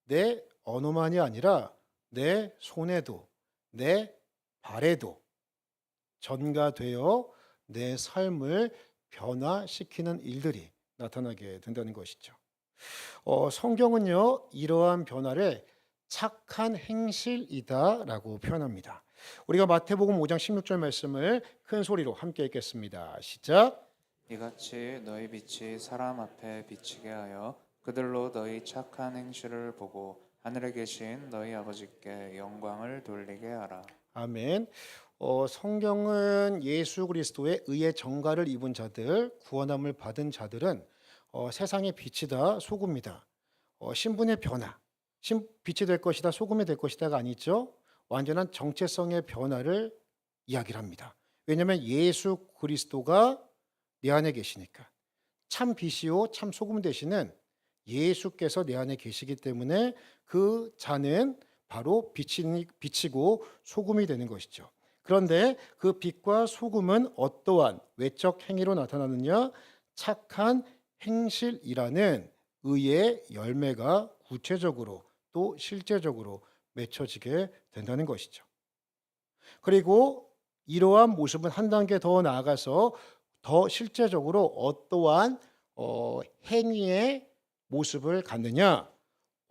내 언어만이 아니라 내 손에도 내 발에도 전가되어 내 삶을 변화시키는 일들이 나타나게 된다는 것이죠. 성경은요, 이러한 변화를 착한 행실이다라고 표현합니다. 우리가 마태복음 5장 16절 말씀을 큰 소리로 함께 읽겠습니다. 시작. 이같이 너희 빛이 사람 앞에 비치게 하여 그들로 너희 착한 행실을 보고 하늘에 계신 너희 아버지께 영광을 돌리게 하라. 아멘. 성경은 예수 그리스도의 의의 정가를 입은 자들, 구원함을 받은 자들은 세상의 빛이다, 소금이다. 신분의 변화, 빛이 될 것이다, 소금이 될 것이다가 아니죠. 완전한 정체성의 변화를 이야기를 합니다. 왜냐하면 예수 그리스도가 내 안에 계시니까. 참 빛이요 참 소금 되시는 예수께서 내 안에 계시기 때문에 그 자는 바로 빛이고 소금이 되는 것이죠. 그런데 그 빛과 소금은 어떠한 외적 행위로 나타나느냐? 착한 행실이라는 의의 열매가 구체적으로 또 실제적으로 맺혀지게 된다는 것이죠. 그리고 이러한 모습은 한 단계 더 나아가서 더 실제적으로 어떠한 행위의 모습을 갖느냐?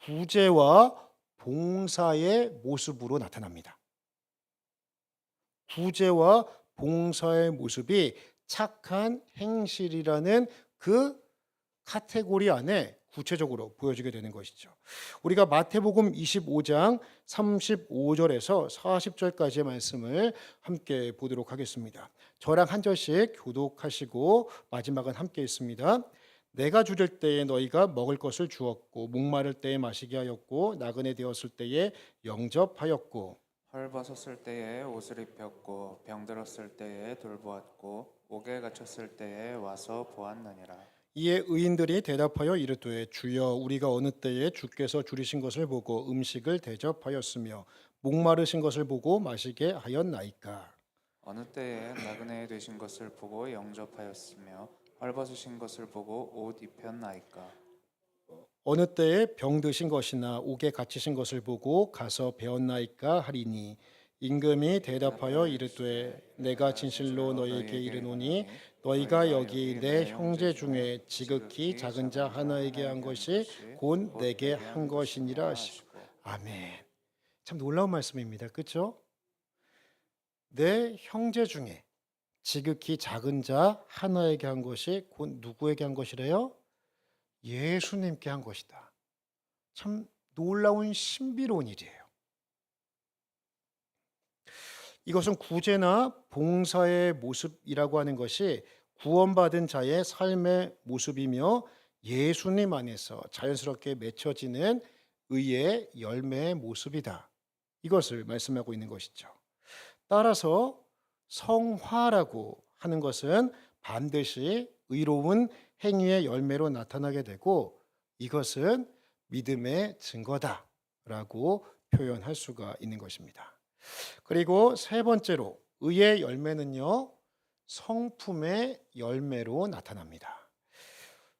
구제와 봉사의 모습으로 나타납니다. 구제와 봉사의 모습이 착한 행실이라는 그 카테고리 안에 구체적으로 보여지게 되는 것이죠. 우리가 마태복음 25장 35절에서 40절까지의 말씀을 함께 보도록 하겠습니다. 저랑 한 절씩 교독하시고 마지막은 함께 읽습니다. 내가 주릴 때에 너희가 먹을 것을 주었고 목마를 때에 마시게 하였고 나그네 되었을 때에 영접하였고 헐벗었을 때에 옷을 입혔고 병들었을 때에 돌보았고 옥에 갇혔을 때에 와서 보았느니라. 이에 의인들이 대답하여 이르되 주여 우리가 어느 때에 주께서 줄이신 것을 보고 음식을 대접하였으며 목마르신 것을 보고 마시게 하였나이까. 어느 때에 나그네 되신 것을 보고 영접하였으며 헐벗으신 것을 보고 옷 입혔나이까. 어느 때에 병드신 것이나 옥에 갇히신 것을 보고 가서 배웠나이까 하리니 임금이 대답하여 이르되 내가 진실로 너희에게 이르노니 너희가 여기 내 형제 중에 지극히 작은 자 하나에게 한 것이 곧 내게 한 것이니라 하시고. 아멘. 참 놀라운 말씀입니다. 그렇죠? 내 형제 중에 지극히 작은 자 하나에게 한 것이 곧 누구에게 한 것이래요? 예수님께 한 것이다. 참 놀라운 신비로운 일이에요. 이것은 구제나 봉사의 모습이라고 하는 것이 구원받은 자의 삶의 모습이며 예수님 안에서 자연스럽게 맺혀지는 의의 열매의 모습이다. 이것을 말씀하고 있는 것이죠. 따라서 성화라고 하는 것은 반드시 의로운 행위의 열매로 나타나게 되고 이것은 믿음의 증거다라고 표현할 수가 있는 것입니다. 그리고 세 번째로 의의 열매는요, 성품의 열매로 나타납니다.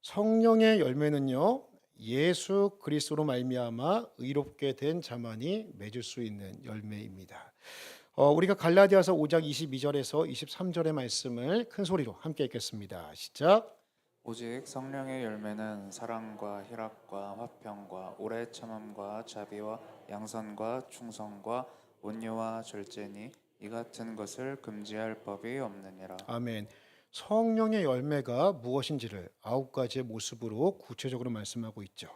성령의 열매는요, 예수 그리스도로 말미암아 의롭게 된 자만이 맺을 수 있는 열매입니다. 우리가 갈라디아서 5장 22절에서 23절의 말씀을 큰 소리로 함께 읽겠습니다. 시작. 오직 성령의 열매는 사랑과 희락과 화평과 오래 참음과 자비와 양선과 충성과 온유와 절제니 이 같은 것을 금지할 법이 없느니라. 아멘. 성령의 열매가 무엇인지를 9가지의 모습으로 구체적으로 말씀하고 있죠.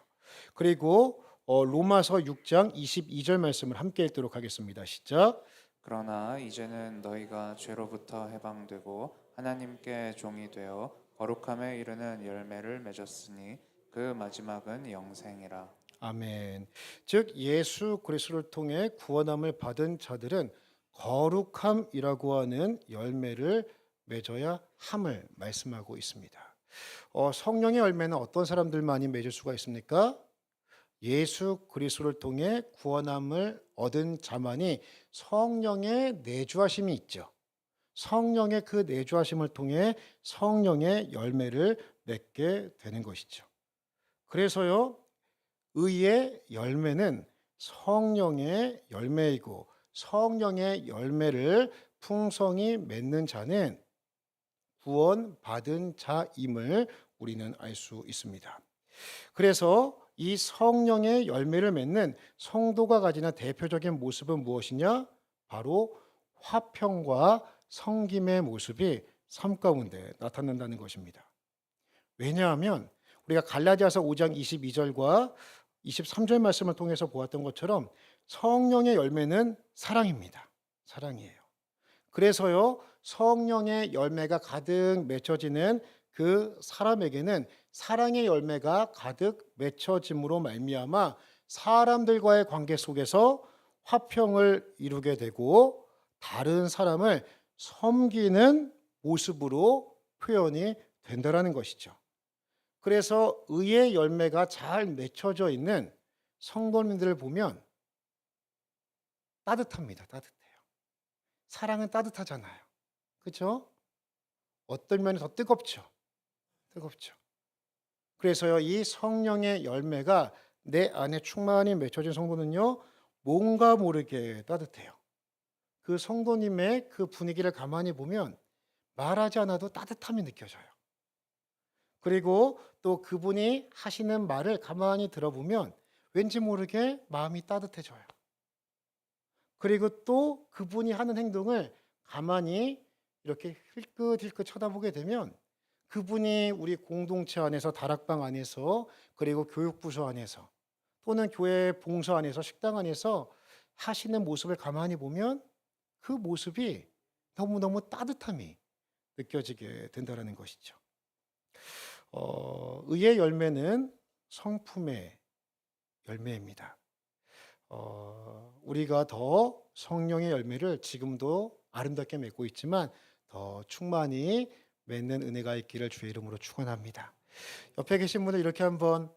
그리고 로마서 6장 22절 말씀을 함께 읽도록 하겠습니다. 시작. 그러나 이제는 너희가 죄로부터 해방되고 하나님께 종이 되어 거룩함에 이르는 열매를 맺었으니 그 마지막은 영생이라. 아멘. 즉 예수 그리스도를 통해 구원함을 받은 자들은 거룩함이라고 하는 열매를 맺어야 함을 말씀하고 있습니다. 성령의 열매는 어떤 사람들만이 맺을 수가 있습니까? 예수 그리스도를 통해 구원함을 얻은 자만이 성령의 내주하심이 있죠. 성령의 그 내주하심을 통해 성령의 열매를 맺게 되는 것이죠. 그래서요, 의의 열매는 성령의 열매이고 성령의 열매를 풍성히 맺는 자는 구원받은 자임을 우리는 알 수 있습니다. 그래서 이 성령의 열매를 맺는 성도가 가지는 대표적인 모습은 무엇이냐? 바로 화평과 섬김의 모습이 삶 가운데 나타난다는 것입니다. 왜냐하면 우리가 갈라디아서 5장 22절과 23절 말씀을 통해서 보았던 것처럼 성령의 열매는 사랑입니다. 사랑이에요. 그래서요, 성령의 열매가 가득 맺혀지는 그 사람에게는 사랑의 열매가 가득 맺혀짐으로 말미암아 사람들과의 관계 속에서 화평을 이루게 되고 다른 사람을 섬기는 모습으로 표현이 된다라는 것이죠. 그래서 의의 열매가 잘 맺혀져 있는 성도님들을 보면 따뜻합니다. 따뜻해요. 사랑은 따뜻하잖아요. 그렇죠? 어떤 면이 더 뜨겁죠. 뜨겁죠. 그래서요, 이 성령의 열매가 내 안에 충만히 맺혀진 성도는요, 뭔가 모르게 따뜻해요. 그 성도님의 그 분위기를 가만히 보면 말하지 않아도 따뜻함이 느껴져요. 그리고 또 그분이 하시는 말을 가만히 들어보면 왠지 모르게 마음이 따뜻해져요. 그리고 또 그분이 하는 행동을 가만히 이렇게 힐끗힐끗 쳐다보게 되면 그분이 우리 공동체 안에서, 다락방 안에서, 그리고 교육부서 안에서, 또는 교회 봉사 안에서, 식당 안에서 하시는 모습을 가만히 보면 그 모습이 너무너무 따뜻함이 느껴지게 된다는 것이죠. 의의 열매는 성품의 열매입니다. 우리가 더 성령의 열매를 지금도 아름답게 맺고 있지만 더 충만히 맺는 은혜가 있기를 주의 이름으로 축원합니다. 옆에 계신 분들 이렇게 한번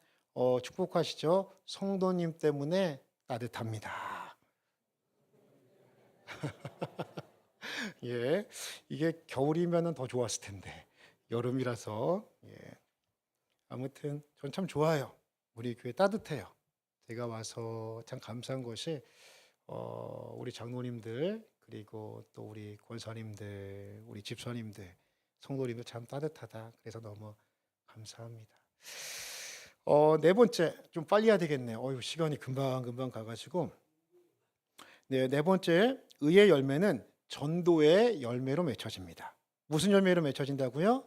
축복하시죠. 성도님 때문에 따뜻합니다. 예, 이게 겨울이면은 더 좋았을 텐데 여름이라서 아무튼 전 참 좋아요. 우리 교회 따뜻해요. 제가 와서 참 감사한 것이 우리 장로님들 그리고 또 우리 권사님들, 우리 집사님들, 성도님들 참 따뜻하다. 그래서 너무 감사합니다. 네 번째 좀 빨리 해야 되겠네요. 시간이 금방 가가지고 네 번째 의의 열매는 전도의 열매로 맺혀집니다. 무슨 열매로 맺혀진다고요?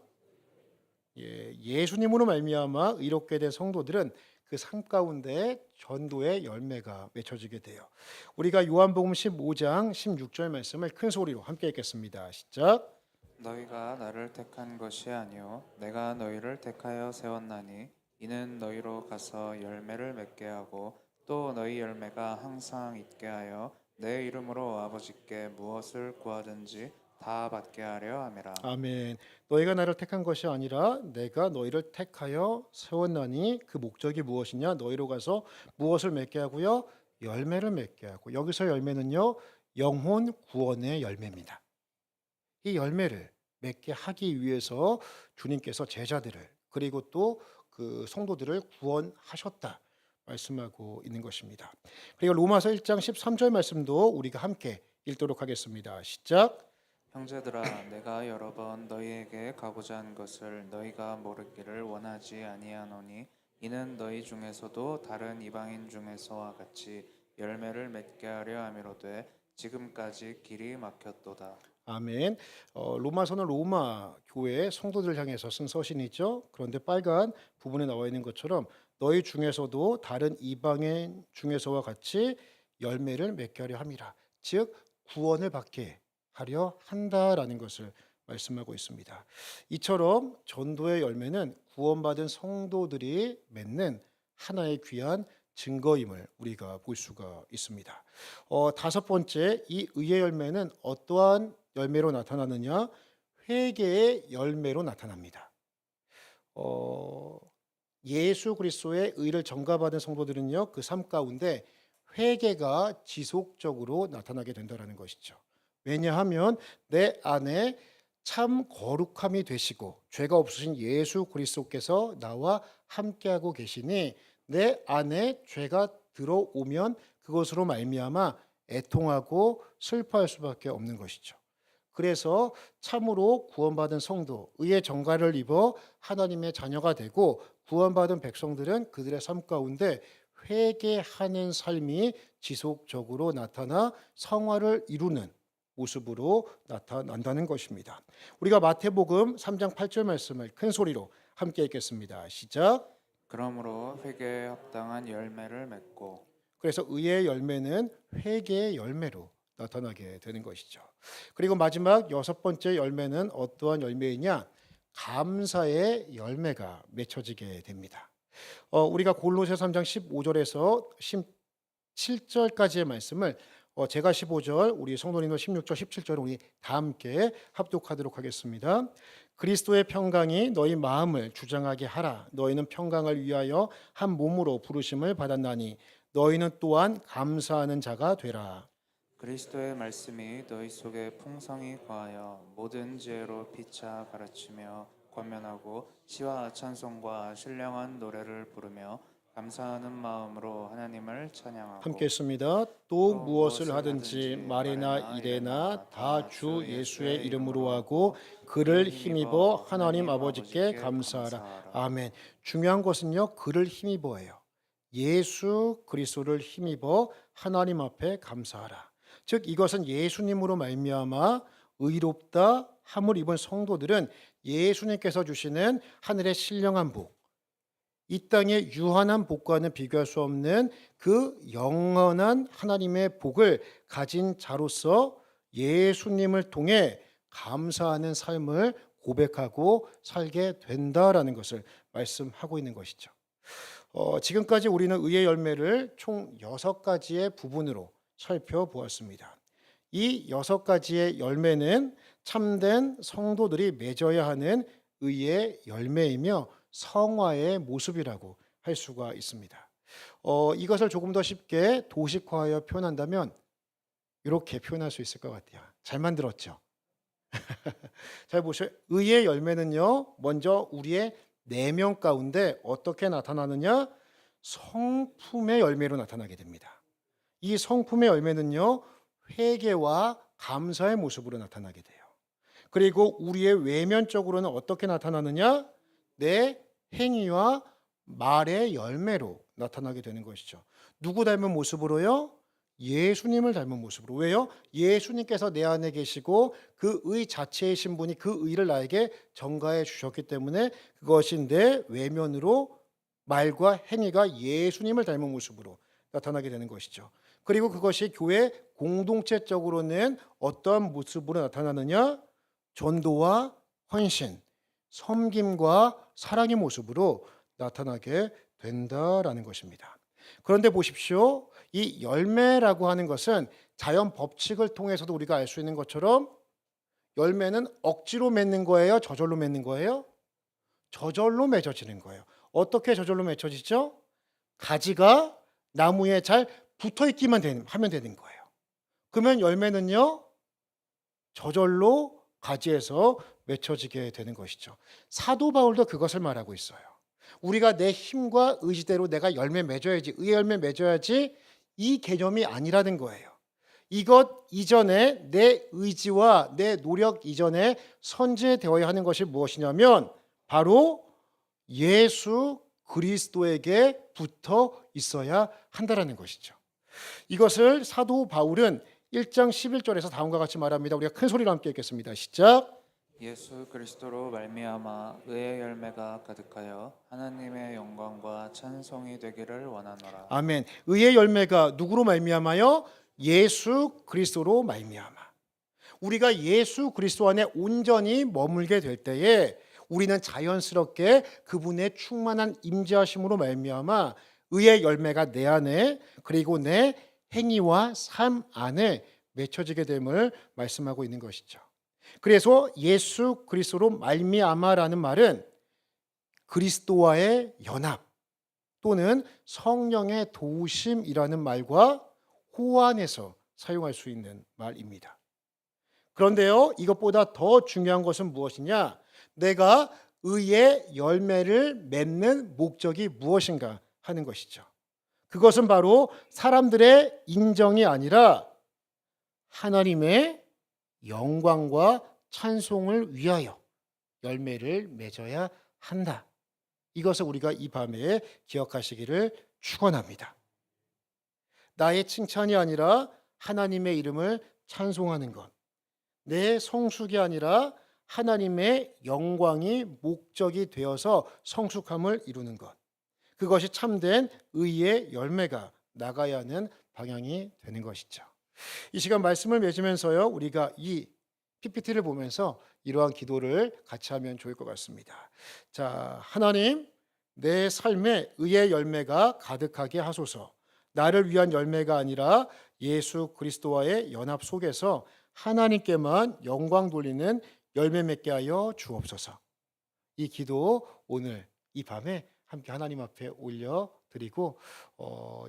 예수님으로 말미암아 의롭게 된 성도들은 그 삶 가운데 전도의 열매가 맺혀지게 돼요. 우리가 요한복음 15장 16절 말씀을 큰 소리로 함께 읽겠습니다. 시작. 너희가 나를 택한 것이 아니요 내가 너희를 택하여 세웠나니 이는 너희로 가서 열매를 맺게 하고 또 너희 열매가 항상 있게 하여 내 이름으로 아버지께 무엇을 구하든지 다 받게 하려 함이라. 아멘. 너희가 나를 택한 것이 아니라 내가 너희를 택하여 세웠나니 그 목적이 무엇이냐? 너희로 가서 무엇을 맺게 하고요? 열매를 맺게 하고. 여기서 열매는요, 영혼 구원의 열매입니다. 이 열매를 맺게 하기 위해서 주님께서 제자들을 그리고 또 그 성도들을 구원하셨다 말씀하고 있는 것입니다. 그리고 로마서 1장 13절 말씀도 우리가 함께 읽도록 하겠습니다. 시작. 형제들아 내가 여러 번 너희에게 가고자 한 것을 너희가 모르기를 원하지 아니하노니 이는 너희 중에서도 다른 이방인 중에서와 같이 열매를 맺게 하려 함이로되 지금까지 길이 막혔도다. 아멘. 로마서는 로마 교회 성도들 향해서 쓴 서신이죠. 그런데 빨간 부분에 나와 있는 것처럼 너희 중에서도 다른 이방인 중에서와 같이 열매를 맺게 하려 함이라. 즉 구원을 받게 하려 한다라는 것을 말씀하고 있습니다. 이처럼 전도의 열매는 구원받은 성도들이 맺는 하나의 귀한 증거임을 우리가 볼 수가 있습니다. 다섯 번째, 이 의의 열매는 어떠한 열매로 나타나느냐? 회개의 열매로 나타납니다. 예수 그리스도의 의를 전가받은 성도들은요, 그 삶 가운데 회개가 지속적으로 나타나게 된다는 것이죠. 왜냐하면 내 안에 참 거룩함이 되시고 죄가 없으신 예수 그리스도께서 나와 함께하고 계시니 내 안에 죄가 들어오면 그것으로 말미암아 애통하고 슬퍼할 수밖에 없는 것이죠. 그래서 참으로 구원받은 성도, 의의 정가를 입어 하나님의 자녀가 되고 구원받은 백성들은 그들의 삶 가운데 회개하는 삶이 지속적으로 나타나 성화를 이루는 모습으로 나타난다는 것입니다. 우리가 마태복음 3장 8절 말씀을 큰 소리로 함께 읽겠습니다. 시작. 그러므로 회개에 합당한 열매를 맺고. 그래서 의의 열매는 회개의 열매로 나타나게 되는 것이죠. 그리고 마지막 여섯 번째 열매는 어떠한 열매이냐? 감사의 열매가 맺혀지게 됩니다. 우리가 골로새 3장 15절에서 17절까지의 말씀을 제가 15절, 우리 성도님도 16절, 17절 우리 다 함께 합독하도록 하겠습니다. 그리스도의 평강이 너희 마음을 주장하게 하라. 너희는 평강을 위하여 한 몸으로 부르심을 받았나니 너희는 또한 감사하는 자가 되라. 그리스도의 말씀이 너희 속에 풍성히 거하여 모든 지혜로 피차 가르치며 권면하고 시와 찬송과 신령한 노래를 부르며 감사하는 마음으로 하나님을 찬양하고 함께 했습니다. 또 무엇을 하든지 말이나 일에나 다 주 예수의 이름으로 하고 그를 힘입어 하나님 아버지께 감사하라. 아멘. 중요한 것은요, 그를 힘입어예요. 예수 그리스도를 힘입어 하나님 앞에 감사하라. 즉 이것은 예수님으로 말미암아 의롭다 함을 입은 성도들은 예수님께서 주시는 하늘의 신령한 복, 이 땅의 유한한 복과는 비교할 수 없는 그 영원한 하나님의 복을 가진 자로서 예수님을 통해 감사하는 삶을 고백하고 살게 된다라는 것을 말씀하고 있는 것이죠. 지금까지 우리는 의의 열매를 총 6가지의 부분으로 살펴보았습니다. 이 6가지의 열매는 참된 성도들이 맺어야 하는 의의 열매이며 성화의 모습이라고 할 수가 있습니다. 이것을 조금 더 쉽게 도식화하여 표현한다면 이렇게 표현할 수 있을 것 같아요. 잘 만들었죠? 잘 보세요. 의의 열매는요, 먼저 우리의 내면 가운데 어떻게 나타나느냐? 성품의 열매로 나타나게 됩니다. 이 성품의 열매는요, 회개와 감사의 모습으로 나타나게 돼요. 그리고 우리의 외면적으로는 어떻게 나타나느냐? 내 행위와 말의 열매로 나타나게 되는 것이죠. 누구 닮은 모습으로요? 예수님을 닮은 모습으로. 왜요? 예수님께서 내 안에 계시고 그 의 자체의 신분이 그 의를 나에게 전가해 주셨기 때문에 그것이 내 외면으로 말과 행위가 예수님을 닮은 모습으로 나타나게 되는 것이죠. 그리고 그것이 교회 공동체적으로는 어떠한 모습으로 나타나느냐? 전도와 헌신, 섬김과 사랑의 모습으로 나타나게 된다라는 것입니다. 그런데 보십시오. 이 열매라고 하는 것은 자연 법칙을 통해서도 우리가 알 수 있는 것처럼 열매는 억지로 맺는 거예요? 저절로 맺는 거예요? 저절로 맺어지는 거예요. 어떻게 저절로 맺어지죠? 가지가 나무에 잘 붙어 있기만 하면 되는 거예요. 그러면 열매는요, 저절로 가지에서 맺혀지게 되는 것이죠. 사도 바울도 그것을 말하고 있어요. 우리가 내 힘과 의지대로 내가 열매 맺어야지, 의의 열매 맺어야지, 이 개념이 아니라는 거예요. 이것 이전에 내 의지와 내 노력 이전에 선제되어야 하는 것이 무엇이냐면 바로 예수 그리스도에게 붙어 있어야 한다라는 것이죠. 이것을 사도 바울은 1장 11절에서 다음과 같이 말합니다. 우리가 큰 소리로 함께 읽겠습니다. 시작. 예수 그리스도로 말미암아 의의 열매가 가득하여 하나님의 영광과 찬송이 되기를 원하노라. 아멘. 의의 열매가 누구로 말미암아요? 예수 그리스도로 말미암아. 우리가 예수 그리스도 안에 온전히 머물게 될 때에 우리는 자연스럽게 그분의 충만한 임재하심으로 말미암아 의의 열매가 내 안에 그리고 내 행위와 삶 안에 맺혀지게 됨을 말씀하고 있는 것이죠. 그래서 예수 그리스도로 말미암아라는 말은 그리스도와의 연합 또는 성령의 도우심이라는 말과 호환해서 사용할 수 있는 말입니다. 그런데요, 이것보다 더 중요한 것은 무엇이냐? 내가 의의 열매를 맺는 목적이 무엇인가 하는 것이죠. 그것은 바로 사람들의 인정이 아니라 하나님의 영광과 찬송을 위하여 열매를 맺어야 한다. 이것을 우리가 이 밤에 기억하시기를 축원합니다. 나의 칭찬이 아니라 하나님의 이름을 찬송하는 것, 내 성숙이 아니라 하나님의 영광이 목적이 되어서 성숙함을 이루는 것, 그것이 참된 의의 열매가 나가야 하는 방향이 되는 것이죠. 이 시간 말씀을 맺으면서요, 우리가 이 PPT를 보면서 이러한 기도를 같이 하면 좋을 것 같습니다. 자, 하나님, 내 삶에 의의 열매가 가득하게 하소서. 나를 위한 열매가 아니라 예수 그리스도와의 연합 속에서 하나님께만 영광 돌리는 열매 맺게 하여 주옵소서. 이 기도 오늘 이 밤에 함께 하나님 앞에 올려드리고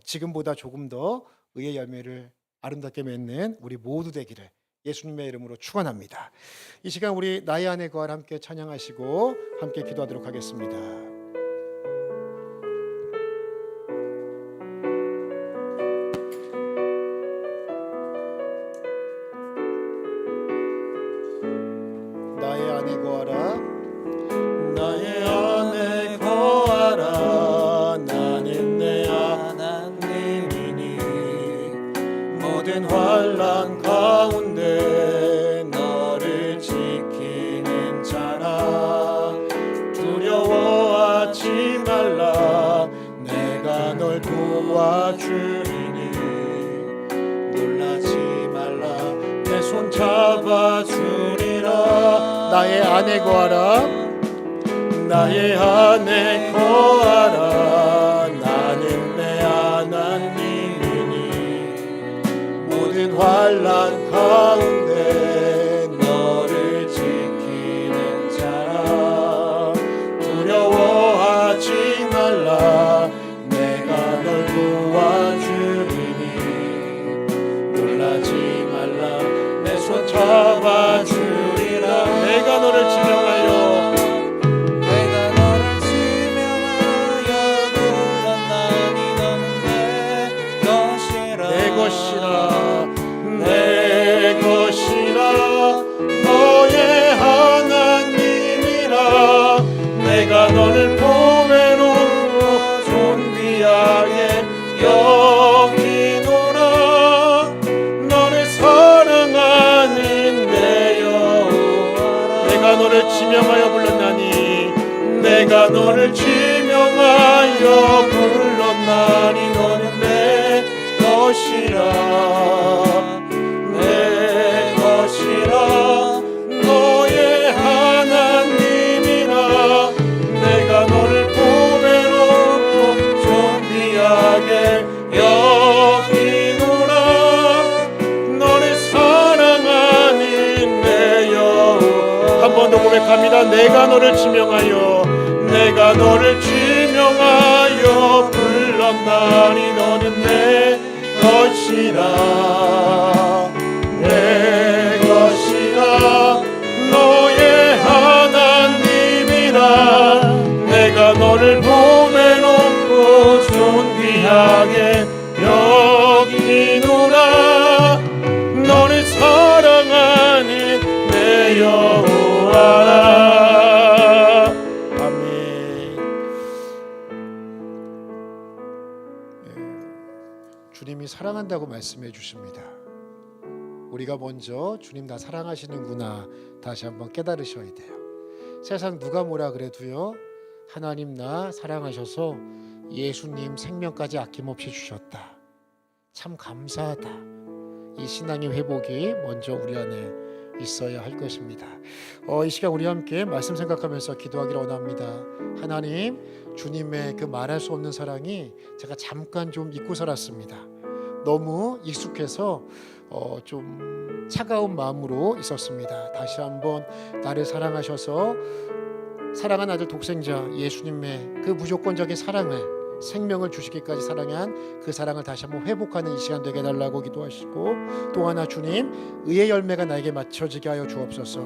지금보다 조금 더 의의 열매를 아름답게 맺는 우리 모두 되기를 예수님의 이름으로 축원합니다. 이 시간 우리 나의 안에 거하라 함께 찬양하시고 함께 기도하도록 하겠습니다. 나의 안에 거하라, 나의 안에 거하라. 나는 내 하나님이니 모든 환난 가운데 너를 지키는 자라. 두려워하지 말라. 내가 널 도와주리니 놀라지 말라. 내 손 잡아주리라. 나의 안에 거하라, 나의 안에 거하라. 나는 내 하나님이니 모든 환난 가운데 너를 지키는 자라. 두려워하지 말라. 내가 널 도와주리니 놀라지 말라. 내 손 잡아주리라. 내가 너를 지명하여 내 것이라 너의 하나님이라. 내가 너를 보배롭고 존귀하게 여기노라. 너를 사랑하는 내 여호와라. 내가 너를 지명하여 불렀나니 내가 너를 지명하여 불렀나니 너는 내 것이라. 내 것이라 너의 하나님이라. 내가 너를 보배롭고 존귀하게 여기노라. 너를 사랑하는 내 여호와. 한 번 더 고백합니다. 내가 너를 지명하여 내가 너를 지명하여 불렀나니 너는 내 것이라. 내 것이라 너의 하나님이라. 내가 너를 보배롭고 존귀하게 여기노라. 너를 사랑하는 내 여호와라. 아멘. 주님이 사랑한다고 말씀해 주십니다. 우리가 먼저 주님 나 사랑하시는구나 다시 한번 깨달으셔야 돼요. 세상 누가 뭐라 그래도요, 하나님 나 사랑하셔서 예수님 생명까지 아낌없이 주셨다. 참 감사하다. 이 신앙의 회복이 먼저 우리 안에 있어야 할 것입니다. 이 시간 우리 함께 말씀 생각하면서 기도하기를 원합니다. 하나님, 주님의 그 말할 수 없는 사랑이 제가 잠깐 좀 잊고 살았습니다. 너무 익숙해서 좀 차가운 마음으로 있었습니다. 다시 한번 나를 사랑하셔서 사랑한 아들 독생자 예수님의 그 무조건적인 사랑을, 생명을 주시기까지 사랑한 그 사랑을 다시 한번 회복하는 이 시간 되게 해달라고 기도하시고, 또 하나 주님, 의의 열매가 나에게 맺혀지게 하여 주옵소서.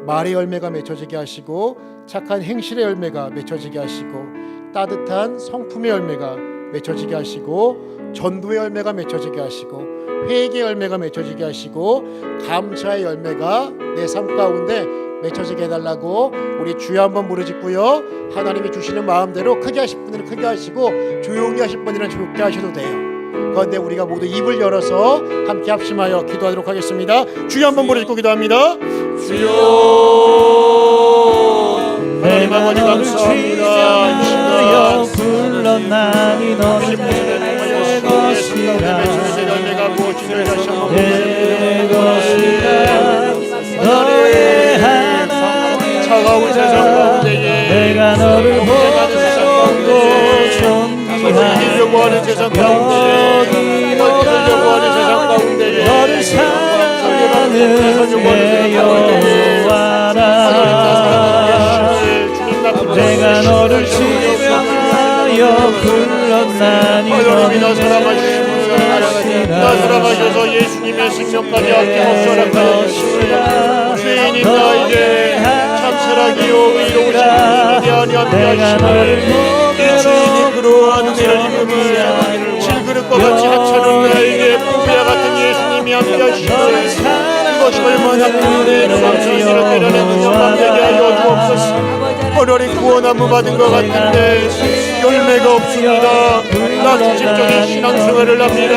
말의 열매가 맺혀지게 하시고, 착한 행실의 열매가 맺혀지게 하시고, 따뜻한 성품의 열매가 맺혀지게 하시고, 전도의 열매가 맺혀지게 하시고, 회개의 열매가 맺혀지게 하시고, 감사의 열매가 내 삶 가운데 맺혀지게 해달라고 우리 주여 한번 부르짖고요. 하나님이 주시는 마음대로 크게 하실 분들은 크게 하시고, 조용히 하실 분들은 조용히 하셔도 돼요. 그런데 우리가 모두 입을 열어서 함께 합심하여 기도하도록 하겠습니다. 주여 한번 부르짖고 기도합니다. 주여, 하나님 아버지 감사합니다. 불렀나니 너는 내 것이라. 내 것이라 너를 사랑하는 내 여호와라. 내가 너를 지명하여 불렀나니 너는 내 나 사랑하셔서 예수님의 생명까지 아낌없이 허락하시옵소서. 주인님 나에게 참사랑이요 의로우신 분이 아니함 하시니 이 주인이 그러한 은혜를 입으며 질그릇과 같이 하찮은 나에게 부배와 같은 예수님이 함께 하시니 이것이 얼마나 큰 은혜를 감사하시는 때라는 영광되게 하여 주옵소서. 오늘이 구원함을 받은 것 같은데 열매가 없습니다. 나 직접적인 신앙생활을 합니다.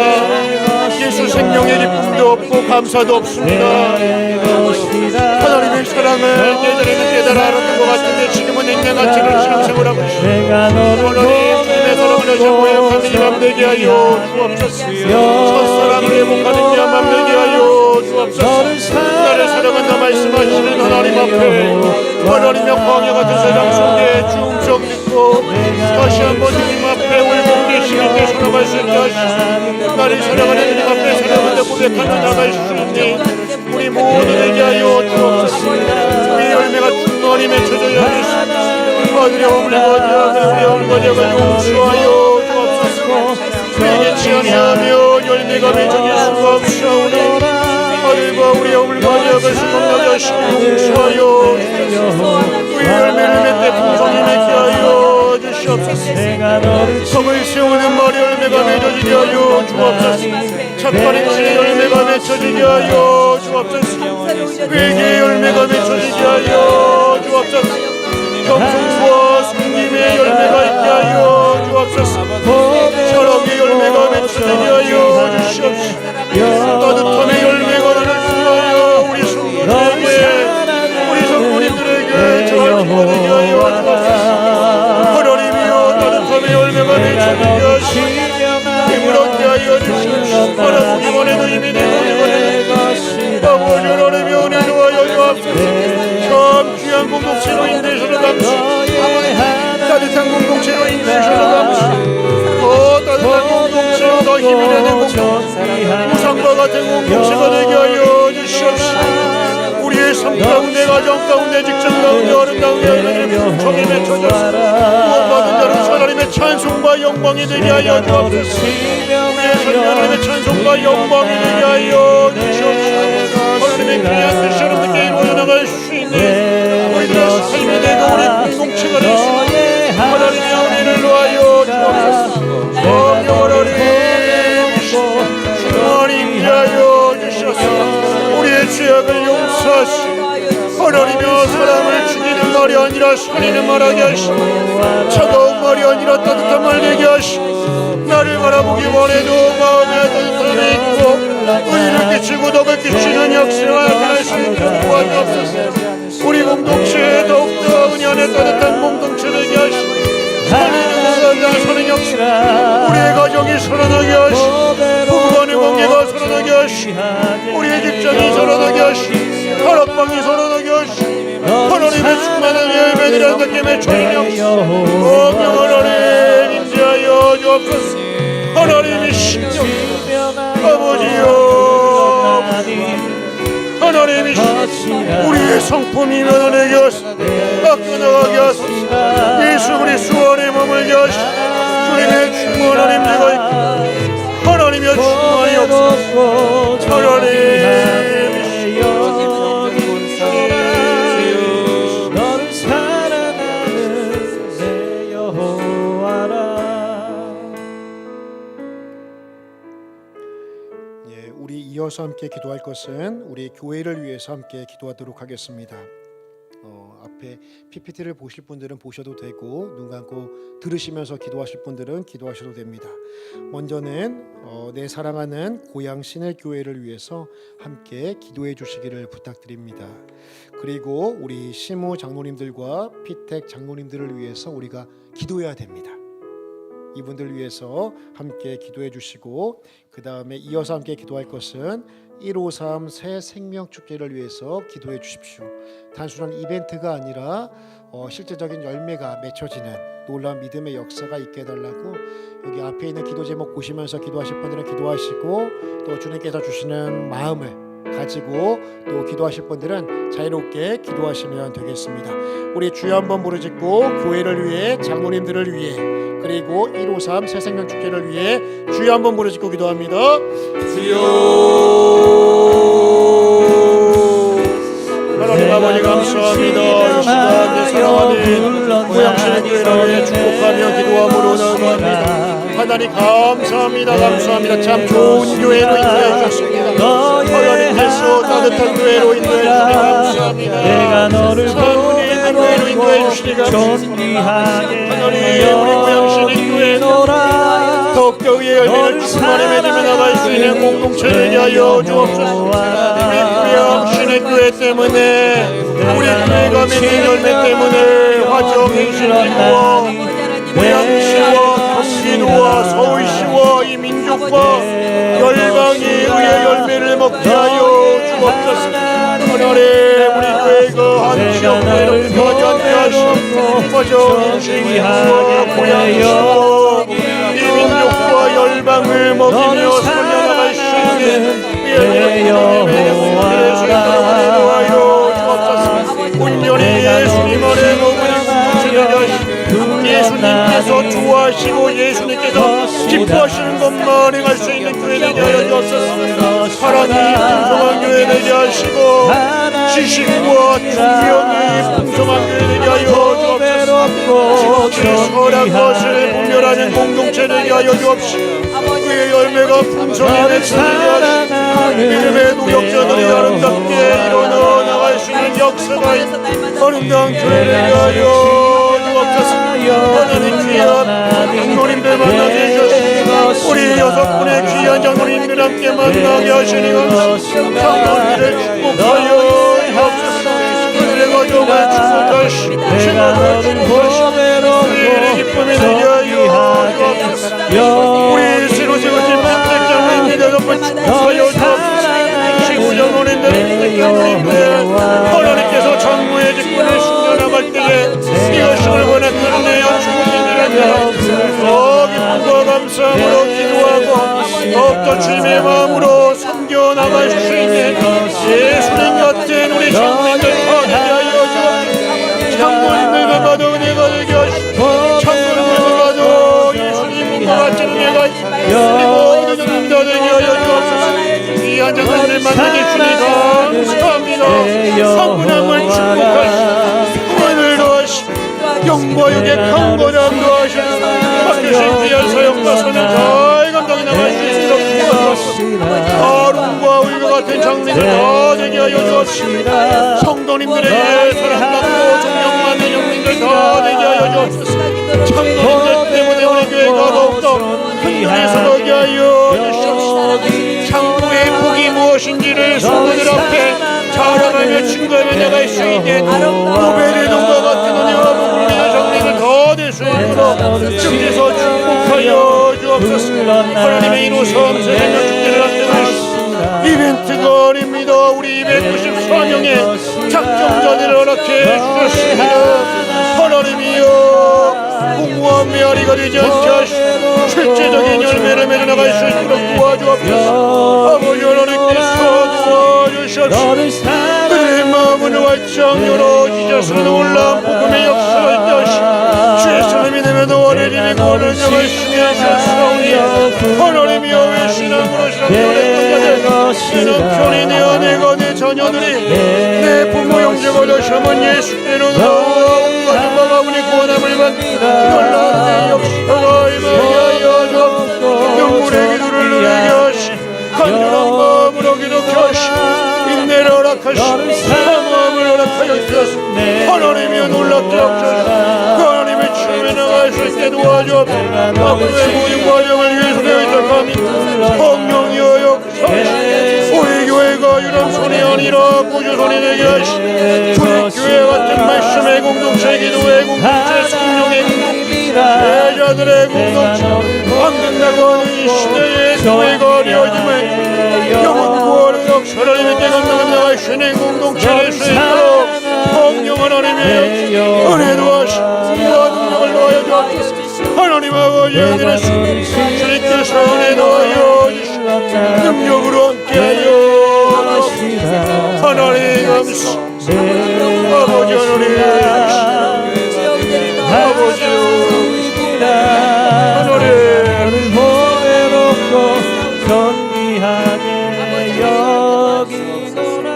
예수 생명의 기쁨도 없고 감사도 없습니다. 하나님의 사랑을 예전에는 깨달아 알았던 것 같은데 지금은 냉랭하지는 신앙생활하고 있습니다. 오늘이 주님의 사랑을 다시 고백하는 이 맘되게 하여 주옵소서. 첫사랑을 회복하는 이 맘되게 하여 주옵소서. 나를 사랑한다 말씀하시는 하나님 앞에 하나님의 광야 같은 세상 속에 중성 듣고 다시 한번 주님 앞에 울분되시는 데 살아갈 수 있게 하시고 나를 사랑하는 주님 앞에 사랑한다 고백하며 나갈 수 있는 우리 모두에게 하여 주옵소서. 우리 열매가 충만히 맺혀져야 하겠습니다. 아들의 어머니가 용서하여 주옵소서. 우리에게 취하며 열매가 맺어질 수가 없사오니 아들과 우리 어머니가 것을 건너게 하시고 용서하여 우리 열매를 맺되 풍성히 맺게 하여 주시옵소서. 성을 세우는 말이 열매가 맺어지게 하여 주옵소서. 착한 행실의 열매가 맺혀지게 하여 주옵소서. 회개의 열매가 맺혀지게 하여 주옵소서. 겸손과 섬김의 열매가 있게 하여 주옵소서. 사랑의 열매가 맺혀지게 하여 주시옵소서. 따뜻함의 열매가 주하여 우리 성도들에게 우리 성도님들에게 전하게 하여 주옵소서. 하나님이여 따뜻함의 열매가 맺혀지게 하시고 힘을 얻게 하여 주시옵소서. 바라보기만 해도 힘이 되고 아버지 하나님의 은혜로 하여 주옵소서. 참 귀한 공동체로 인내셔서 감사합니다. 따뜻한 공동체로 인내셔서 감사합니다. 더 따뜻한 공동체로 더 힘이 되는 공동체 우상과 같은 공동체가 되게 하여 주시옵소서. 우리의 삶 가운데 가정 가운데 직장 가운데 아름다운 열매를 풍성히 맺혀져서 구원받은 자로 하나님의 찬송과 영광이 되게 하여 주옵소서. 우리의 삶 하나님의 찬송과 영광이 되게 하여 주시옵소서. 하나님의 귀한 뜻이 여러분께 이루어져 나갈 수 있는 우리들의 삶이 되고 우리 공동체가 될 수 있는 하나님의 은혜를 놓아여 주옵소서. 성령을 충만히 임하여 주시옵소서. 우리의 죄악을 용서하시고 하나님의 사랑을 죽이는 말이 아니라 살리는 말하게 하시고 차가운 말이 아니라 따뜻한 말 되게 하시고 나를 바라보기만 해도 마음에 따뜻함이 있고 의를 끼치고 덕을 끼치는 역사를 할 수 있도록 도와주옵소서. 우리 공동체에 더욱더 은혜 안에 따뜻한 공동체 되게 하시고 살리는 사는 역사 우리의 가정이 살아나게 하시고 부부간의 관계가 살아나게 하시고 우리의 직장이 살아나게 하시고 다락방이 살아나게 하시고 하나님의 충만한 열매들이 함께 맺혀진 역사 성령 하나님 임재하여 주옵소서. 하나님의 신령 아버지여 하나님이 우리의 성품이 면하게 하시고 닦여나가게 하소서. 예수 그리스도 안에 머물게 하시고 주님의 충만한 임재가 있고 하나님의 충만이 없소서. 하나님 너를 사랑하는 내 여호와라. 우리 이어서 함께 기도할 것은 우리 교회를 위해서 함께 기도하도록 하겠습니다. 앞에 PPT를 보실 분들은 보셔도 되고 눈 감고 들으시면서 기도하실 분들은 기도하셔도 됩니다. 먼저는 내 사랑하는 고향 신의 교회를 위해서 함께 기도해 주시기를 부탁드립니다. 그리고 우리 시무 장로님들과 피택 장로님들을 위해서 우리가 기도해야 됩니다. 이분들 위해서 함께 기도해 주시고 그 다음에 이어서 함께 기도할 것은 153 새 생명 축제를 위해서 기도해 주십시오. 단순한 이벤트가 아니라 실제적인 열매가 맺혀지는 놀라운 믿음의 역사가 있게 해달라고 여기 앞에 있는 기도 제목 보시면서 기도하실 분들은 기도하시고 또 주님께서 주시는 마음을 가지고 또 기도하실 분들은 자유롭게 기도하시면 되겠습니다. 우리 주여 한번 부르짖고 교회를 위해 장로님들을 위해 그리고 153 새생명 축제를 위해 주여 한번 부르짖고 기도합니다. 하나님 아버지 감사합니다. 이 시간 내 사랑하는 고향신의 교회를 위해 축복하며 기도함으로 나아갑니다. 하나님 감사합니다. 감사합니다. 참 좋은 교회로 인도해 주셨습니다. 하나님께서 따뜻한 교회로 인도해 주시니 감사합니다. 내가 너를 사모님 교회로 인도해 주시니 감사합니다. 하나님 우리 고향신의 교회 더욱더 의의 열매를 충만히 맺으며 나갈 수 있는 공동체 되게 하여 주옵소서. 우리 고향신의 교회 때문에 우리 교회가 맺는 열매 때문에 화정 행신지구와 고향시와 경기도와 서울시와 이 민족과 열방이 의의 열매를 먹게 하여 주옵소서. 하나님 우리 교회가 한 지역교회로 변하지 않게 하시고 화정 행신지구와 고향시와 이 민족과 열방을 먹이며 살려나갈 수 있는 의 열매를 예수 이름으로 하여 주옵소서. 온전히 예수님 안에 머무는 예수님께서 좋아하시고 예수님께서 기뻐하시는 것만 행할 수 있는 교회 되게 하여 주옵소서. 하나님 풍성한 교회 되게 하시고 지식과 존경이 풍성한 교회 되게 하여 주옵소서. 지극히 선한 것을 분별하는 공동체 되게 하여 주옵시고 그의 열매가 풍성히 맺혀지게 하시고 믿음의 노력자들이 아름답게 일어나 나갈 수 있는 역사가 있는 아름다운 교회 되게 하여 주옵소서. 하나님 귀한 장로님들 만나게 해주시고 우리 6분의 귀한 장로님들 함께 만나게 하시니 감사합니다. 장로님들을 축복하여 주옵소서. 그들의 가정을 축복하시고 신앙을 축복하시고 우리의 기쁨이 되게 하여 주옵소서. 우리 새로 세워진 평택장로님들 덕분 축복하여 주옵소서. 지구장로님들 평택장로님들 하나님께서 장로의 직분을 숨겨나갈 때에 이것을 원했던 내여 축복해드리라. 더 기쁨과 감사함으로 기도하고 더욱더 주님의 마음으로 섬겨나갈 수 있는 예수님 같은 우리 장로님들 되게 하여 주옵소서. 장로님들과도 은혜가 되게 하시고 장로님들과도 예수님과 같은 은혜가 그리고 모든 은혜가 되게 하여 주옵소서. 귀한 장로님을 만나게 주니 감사합니다. 성문함을 축복하시고 은혜를 더하시고 영과 육의 강건함도 하시고 맡기신 귀한 사역과 선을 잘 감당해 나갈 수 있도록 도와주옵소서. 아론과 우리와 같은 장로님들 다 되게 하여 주옵시고 성도님들에게 사랑받고 존경받는 영님들 다 되게 하여 주옵소서. 장로님들 때문에 우리 교회가 더욱더 흔들에 서게 하여 주시옵소서. 장로의 복이 무엇인지를 성도들 앞에 자랑하며 증거하며 나갈 수 있는 오베데돔과 같은 은혜와 복을 위한 장로님들 다 될 수 있도록 주께서 축복하여 주옵소서. 하나님의 이로섬 새생명 축제를 앞두고 이벤트가 아닙니다. 우리 294명의 작정자들을 허락해 주셨습니다. 하나님이여 공무원 메아리가 되지 않게 하시고 실제적인 열매를 맺어나갈 수 있도록 도와주옵소서. 아버지 하나님께서 도와주시옵소서. 그들의 마음을 활짝 열어주셔서 놀라운 복음의 역사가 있게 하시고 주의 손을 믿으며 너와를 힘이 구원을 잡으시며 하셨사오니 하나님이여 왜 신앙으로 신앙을 자들 내 남편이 내 아내가 내 자녀들이 내 부모 형제가 다시한번 예수께로 나아온 가문의 구원함을 받는 놀라운 내 역사가 임하여 주옵소서. 영혼의 기도를 누리게 하시고 간절한 마음으로 기도케 하시고 인내를 허락하시고 사모함을 허락하여 주셔서 하나님이여 놀랍게 하옵소서. 하나님의 춤에 나갈 수 있게 도와주옵소서. 앞으로의 모든 과정을 위해서 부탁합니다. 성령이여 역사하시고 우리 교회가 유람선이 아니라 구주선이 되게 하시고 주의 교회 같은 말씀의 공동체 기도의 공동체 성령의 공동체 제자들의 공동체 안 된다고 하는 이 시대의 교회가 어려워짐을 영원 구원의 역사를 믿게 감당하며 하시는 공동체를 수 있도록 성령을 하나님의 은혜도 하시고 구원 능력을 더하여 주옵소서. 하나님 아버지의 은혜를 주님께서 은혜 더하여 주시고 능력으로 함께하여 하나님 감사 아버지 하나님 아버지 하나님 보배롭고 존귀하게 여기노라.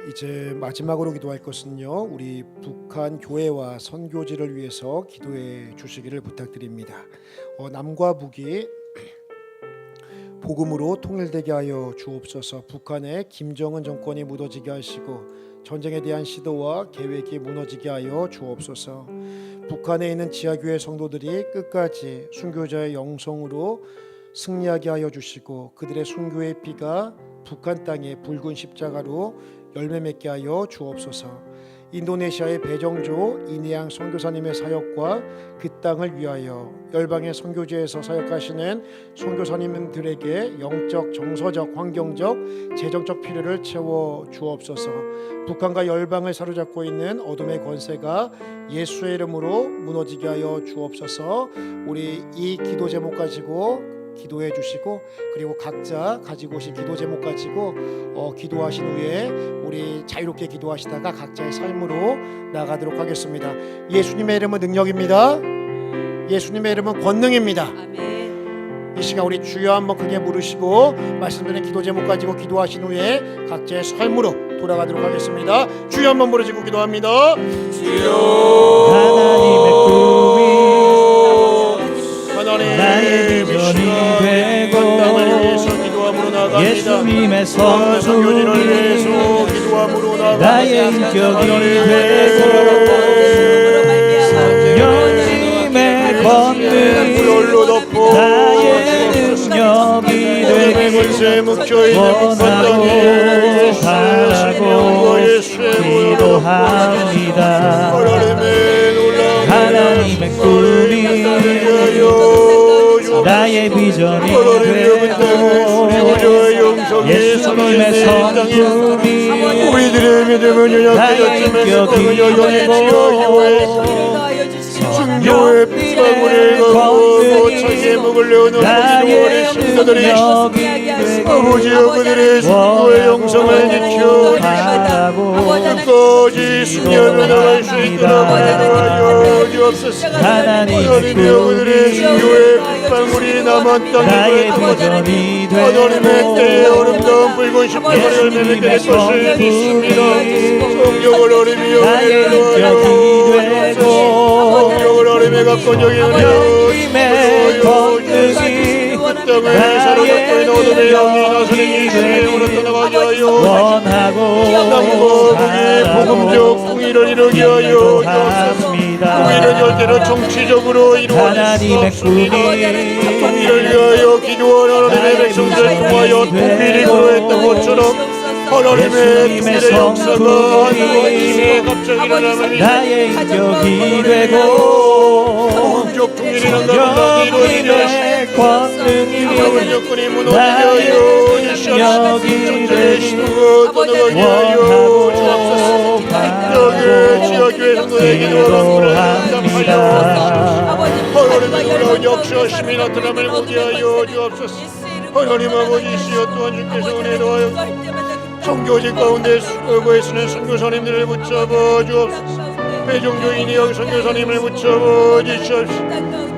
이제 마지막으로 기도할 것은요, 우리 북한 교회와 선교지를 위해서 기도해 주시기를 부탁드립니다. 남과 북이 복음으로 통일되게 하여 주옵소서. 북한의 김정은 정권이 무너지게 하시고 전쟁에 대한 시도와 계획이 무너지게 하여 주옵소서. 북한에 있는 지하교회 성도들이 끝까지 순교자의 영성으로 승리하게 하여 주시고 그들의 순교의 피가 북한 땅에 붉은 십자가로 열매 맺게 하여 주옵소서. 인도네시아의 배정조 이니양 선교사님의 사역과 그 땅을 위하여 열방의 선교지에서 사역하시는 선교사님들에게 영적, 정서적, 환경적, 재정적 필요를 채워 주옵소서. 북한과 열방을 사로잡고 있는 어둠의 권세가 예수의 이름으로 무너지게 하여 주옵소서. 우리 이 기도 제목 가지고 기도해 주시고 그리고 각자 가지고 오신 기도 제목 가지고 기도하신 후에 우리 자유롭게 기도하시다가 각자의 삶으로 나가도록 하겠습니다. 예수님의 이름은 능력입니다. 예수님의 이름은 권능입니다. 이 시간 우리 주여 한번 크게 부르시고 말씀드린 기도 제목 가지고 기도하신 후에 각자의 삶으로 돌아가도록 하겠습니다. 주여 한번 부르시고 기도합니다. 주여 하나님의 꿈이 나의 비전이 되고 예수님의 성품이 나의 인격이 되고 성령님의 권능이 나의 능력이 되길 원하고 바라고 기도합니다. 하나님의 꿈이 나의 비전이 되고 예수님의 성품이 나의 인격이 되고 순교의 빗방울을 가고 자기의 목을 내어놓은 모든 신사들이 아버지여 그들의 순교의 영성을 지켜 끝까지 순교를 나갈 수 있도록 하여 주옵소서. 하나님이여 그들의 순교의 빗방울이 남은 땅에 하나님의 때에 아름다운 붉은 십자가를 맺게 될 것을 믿습니다. 성령을 어림이여 나의 인격이 되고 성령을 어림에 각권적인 하나님의 권능이 땅을 사로잡고 있는 어둠의 영이 나서는 이 세상으로 떠나가게 하여 원하고 복음적 통일을 이루게 하여 주옵소서. 통일은 절대로 정치적으로 이루어질 수 없습니다. 통일을 위하여 기도하는 하나님의 백성들 통하여 통일이 구했던 것처럼 하나님의 통일의 역사가 하나님의 갑자기 일어나면 나의 인격이 되고 복음적 통일이란 나라가 이루어지려 권능이 이방은 여건이 무너지게 하여 전쟁의 시도가 떠나가게 하여 주옵소서. 여기 지하교회 성도에게도 기도합니다. 하나님의 놀라운 역사심이 나타남을 보게 하여 주옵소서. 하나님 아버지시여 또한 주께서 은혜로 하여 선교지 가운데 수고에 쓰는 선교사님들을 붙잡아 주옵소서. 배종교인이 여기 선교사님을 붙잡아 주시옵소서.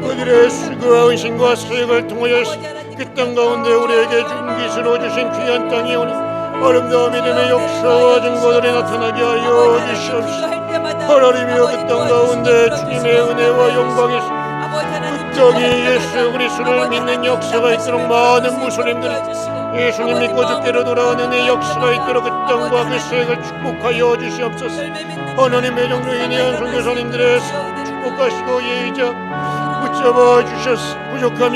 그들의 수고와 은신과 사역을 통하여 그 땅 가운데 우리에게 준기스로 주신 귀한 땅이 오니 아름다운 믿음의 역사와 증거들이 나타나게 하여 주시옵소서. 하나님이여 그 땅 가운데 주님의 은혜와 영광이 끝까지 예수 그리스도를 믿는 역사가 있도록 많은 무슬림들이 예수님 믿고 주께로 돌아오는 이 역사가 있도록 그 땅과 그 세상을 축복하여 주시옵소서. 하나님의 종류인 이한 선교사님들의 축복하시고 예의자 붙잡아 주셔서 부족함이